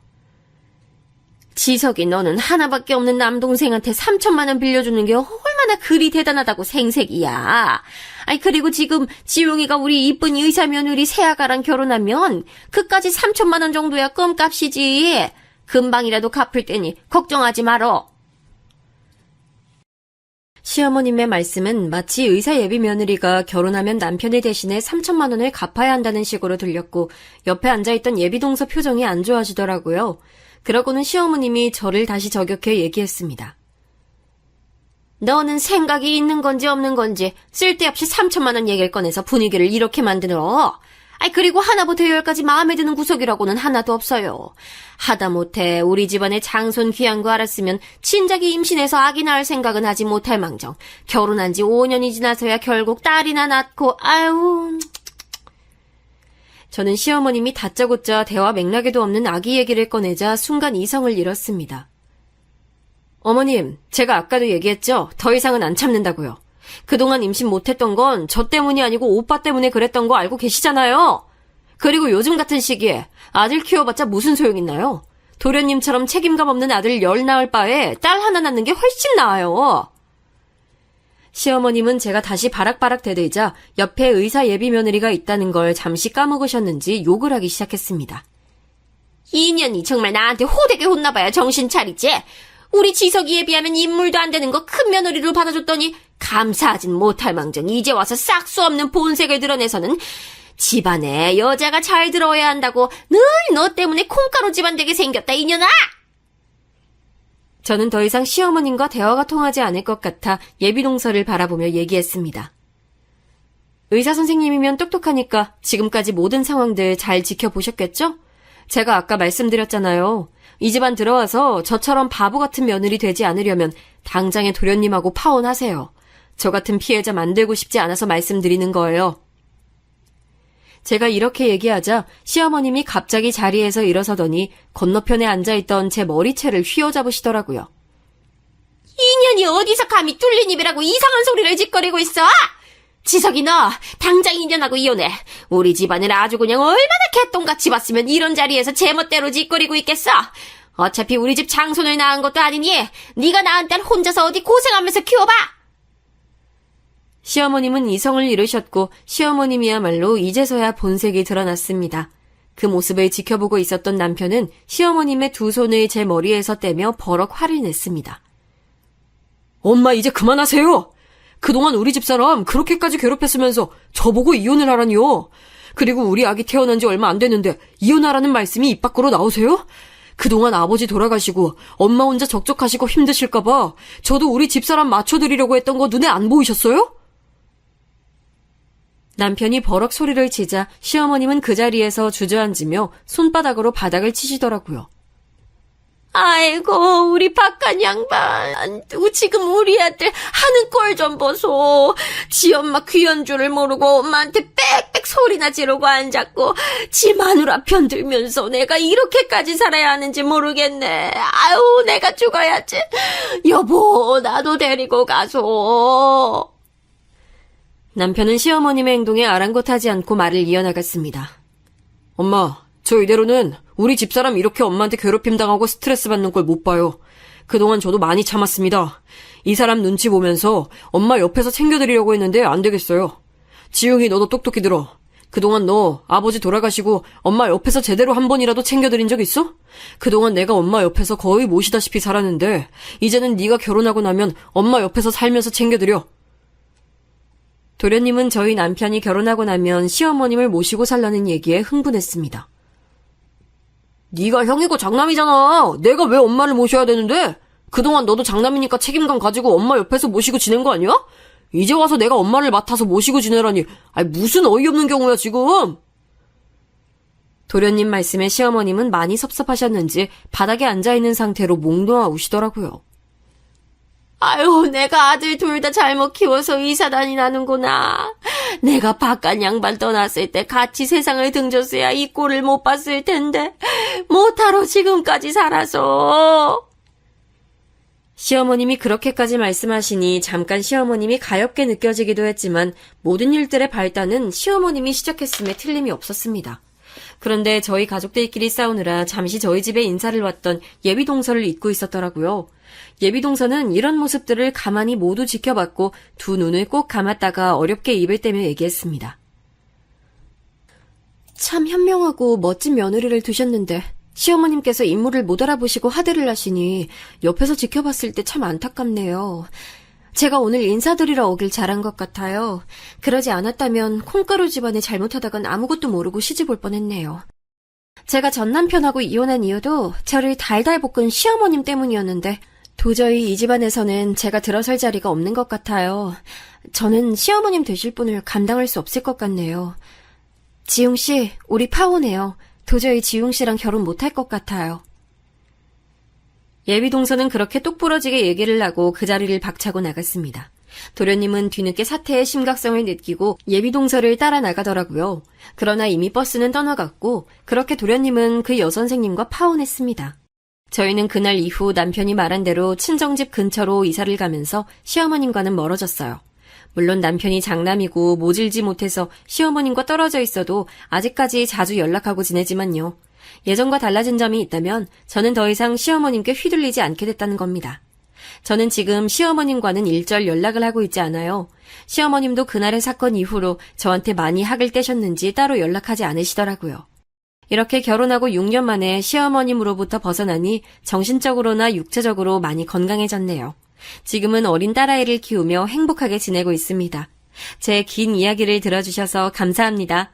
Speaker 2: 지석이 너는 하나밖에 없는 남동생한테 3천만 원 빌려주는 게 얼마나 그리 대단하다고 생색이야. 그리고 지금 지용이가 우리 이쁜 의사 며느리 세아가랑 결혼하면 그까지 3천만 원 정도야 껌값이지. 금방이라도 갚을 테니 걱정하지 말어.
Speaker 3: 시어머님의 말씀은 마치 의사 예비 며느리가 결혼하면 남편의 대신에 3천만 원을 갚아야 한다는 식으로 들렸고 옆에 앉아있던 예비동서 표정이 안 좋아지더라고요. 그러고는 시어머님이 저를 다시 저격해 얘기했습니다.
Speaker 2: 너는 생각이 있는 건지 없는 건지 쓸데없이 3천만 원 얘기를 꺼내서 분위기를 이렇게 만들어. 그리고 하나부터 열까지 마음에 드는 구석이라고는 하나도 없어요. 하다못해 우리 집안의 장손 귀한 거 알았으면 친작이 임신해서 아기 낳을 생각은 하지 못할 망정 결혼한 지 5년이 지나서야 결국 딸이나 낳고 아유.
Speaker 3: 저는 시어머님이 다짜고짜 대화 맥락에도 없는 아기 얘기를 꺼내자 순간 이성을 잃었습니다. 어머님, 제가 아까도 얘기했죠? 더 이상은 안 참는다고요. 그동안 임신 못했던 건 저 때문이 아니고 오빠 때문에 그랬던 거 알고 계시잖아요. 그리고 요즘 같은 시기에 아들 키워봤자 무슨 소용있나요? 도련님처럼 책임감 없는 아들 10 낳을 바에 딸 하나 낳는 게 훨씬 나아요. 시어머님은 제가 다시 바락바락 대들자 옆에 의사 예비 며느리가 있다는 걸 잠시 까먹으셨는지 욕을 하기 시작했습니다.
Speaker 2: 이 년이 정말 나한테 호되게 혼나봐야 정신 차리지. 우리 지석이에 비하면 인물도 안 되는 거 큰 며느리로 받아줬더니 감사하진 못할 망정 이제 와서 싹수 없는 본색을 드러내서는 집안에 여자가 잘 들어야 한다고 늘 너 때문에 콩가루 집안 되게 생겼다 이년아!
Speaker 3: 저는 더 이상 시어머님과 대화가 통하지 않을 것 같아 예비동서를 바라보며 얘기했습니다. 의사 선생님이면 똑똑하니까 지금까지 모든 상황들 잘 지켜보셨겠죠? 제가 아까 말씀드렸잖아요. 이 집안 들어와서 저처럼 바보 같은 며느리 되지 않으려면 당장에 도련님하고 파혼하세요. 저 같은 피해자 만들고 싶지 않아서 말씀드리는 거예요. 제가 이렇게 얘기하자 시어머님이 갑자기 자리에서 일어서더니 건너편에 앉아있던 제 머리채를 휘어잡으시더라고요.
Speaker 2: 이년이 어디서 감히 뚫린 입이라고 이상한 소리를 짓거리고 있어? 지석이 너 당장 이년하고 이혼해. 우리 집안을 아주 그냥 얼마나 개똥같이 봤으면 이런 자리에서 제멋대로 짓거리고 있겠어. 어차피 우리 집 장손을 낳은 것도 아니니 네가 낳은 딸 혼자서 어디 고생하면서 키워봐.
Speaker 3: 시어머님은 이성을 잃으셨고 시어머님이야말로 이제서야 본색이 드러났습니다. 그 모습을 지켜보고 있었던 남편은 시어머님의 두 손을 제 머리에서 떼며 버럭 화를 냈습니다.
Speaker 4: 엄마 이제 그만하세요. 그동안 우리 집사람 그렇게까지 괴롭혔으면서 저보고 이혼을 하라니요. 그리고 우리 아기 태어난 지 얼마 안 됐는데 이혼하라는 말씀이 입 밖으로 나오세요? 그동안 아버지 돌아가시고 엄마 혼자 적적하시고 힘드실까봐 저도 우리 집사람 맞춰드리려고 했던 거 눈에 안 보이셨어요?
Speaker 3: 남편이 버럭 소리를 치자 시어머님은 그 자리에서 주저앉으며 손바닥으로 바닥을 치시더라고요.
Speaker 2: 아이고 우리 박한 양반 지금 우리 아들 하는 꼴 좀 보소. 지 엄마 귀한 줄을 모르고 엄마한테 빽빽 소리나 지르고 앉았고 지 마누라 편들면서 내가 이렇게까지 살아야 하는지 모르겠네. 아유 내가 죽어야지. 여보 나도 데리고 가소.
Speaker 3: 남편은 시어머님의 행동에 아랑곳하지 않고 말을 이어나갔습니다.
Speaker 4: 엄마, 저 이대로는 우리 집사람 이렇게 엄마한테 괴롭힘 당하고 스트레스 받는 걸 못 봐요. 그동안 저도 많이 참았습니다. 이 사람 눈치 보면서 엄마 옆에서 챙겨드리려고 했는데 안 되겠어요. 지웅이 너도 똑똑히 들어. 그동안 너 아버지 돌아가시고 엄마 옆에서 제대로 한 번이라도 챙겨드린 적 있어? 그동안 내가 엄마 옆에서 거의 모시다시피 살았는데 이제는 네가 결혼하고 나면 엄마 옆에서 살면서 챙겨드려.
Speaker 3: 도련님은 저희 남편이 결혼하고 나면 시어머님을 모시고 살라는 얘기에 흥분했습니다.
Speaker 4: 네가 형이고 장남이잖아. 내가 왜 엄마를 모셔야 되는데? 그동안 너도 장남이니까 책임감 가지고 엄마 옆에서 모시고 지낸 거 아니야? 이제 와서 내가 엄마를 맡아서 모시고 지내라니. 아니 무슨 어이없는 경우야 지금.
Speaker 3: 도련님 말씀에 시어머님은 많이 섭섭하셨는지 바닥에 앉아있는 상태로 목 놓아 우시더라고요.
Speaker 2: 아유, 내가 아들 둘 다 잘못 키워서 이 사단이 나는구나. 내가 바깥 양반 떠났을 때 같이 세상을 등졌어야 이 꼴을 못 봤을 텐데 못하러 지금까지 살아서.
Speaker 3: 시어머님이 그렇게까지 말씀하시니 잠깐 시어머님이 가엾게 느껴지기도 했지만 모든 일들의 발단은 시어머님이 시작했음에 틀림이 없었습니다. 그런데 저희 가족들끼리 싸우느라 잠시 저희 집에 인사를 왔던 예비동서를 잊고 있었더라고요. 예비동서는 이런 모습들을 가만히 모두 지켜봤고 두 눈을 꼭 감았다가 어렵게 입을 떼며 얘기했습니다. 참 현명하고 멋진 며느리를 두셨는데 시어머님께서 인물을 못 알아보시고 하대를 하시니 옆에서 지켜봤을 때 참 안타깝네요. 제가 오늘 인사드리러 오길 잘한 것 같아요. 그러지 않았다면 콩가루 집안에 잘못하다간 아무것도 모르고 시집올 뻔했네요. 제가 전 남편하고 이혼한 이유도 저를 달달 볶은 시어머님 때문이었는데 도저히 이 집안에서는 제가 들어설 자리가 없는 것 같아요. 저는 시어머님 되실 분을 감당할 수 없을 것 같네요. 지웅씨, 우리 파혼해요. 도저히 지웅씨랑 결혼 못할 것 같아요. 예비동서는 그렇게 똑부러지게 얘기를 하고 그 자리를 박차고 나갔습니다. 도련님은 뒤늦게 사태의 심각성을 느끼고 예비동서를 따라 나가더라고요. 그러나 이미 버스는 떠나갔고 그렇게 도련님은 그 여선생님과 파혼했습니다. 저희는 그날 이후 남편이 말한 대로 친정집 근처로 이사를 가면서 시어머님과는 멀어졌어요. 물론 남편이 장남이고 모질지 못해서 시어머님과 떨어져 있어도 아직까지 자주 연락하고 지내지만요. 예전과 달라진 점이 있다면 저는 더 이상 시어머님께 휘둘리지 않게 됐다는 겁니다. 저는 지금 시어머님과는 일절 연락을 하고 있지 않아요. 시어머님도 그날의 사건 이후로 저한테 많이 학을 떼셨는지 따로 연락하지 않으시더라고요. 이렇게 결혼하고 6년 만에 시어머님으로부터 벗어나니 정신적으로나 육체적으로 많이 건강해졌네요. 지금은 어린 딸아이를 키우며 행복하게 지내고 있습니다. 제 긴 이야기를 들어주셔서 감사합니다.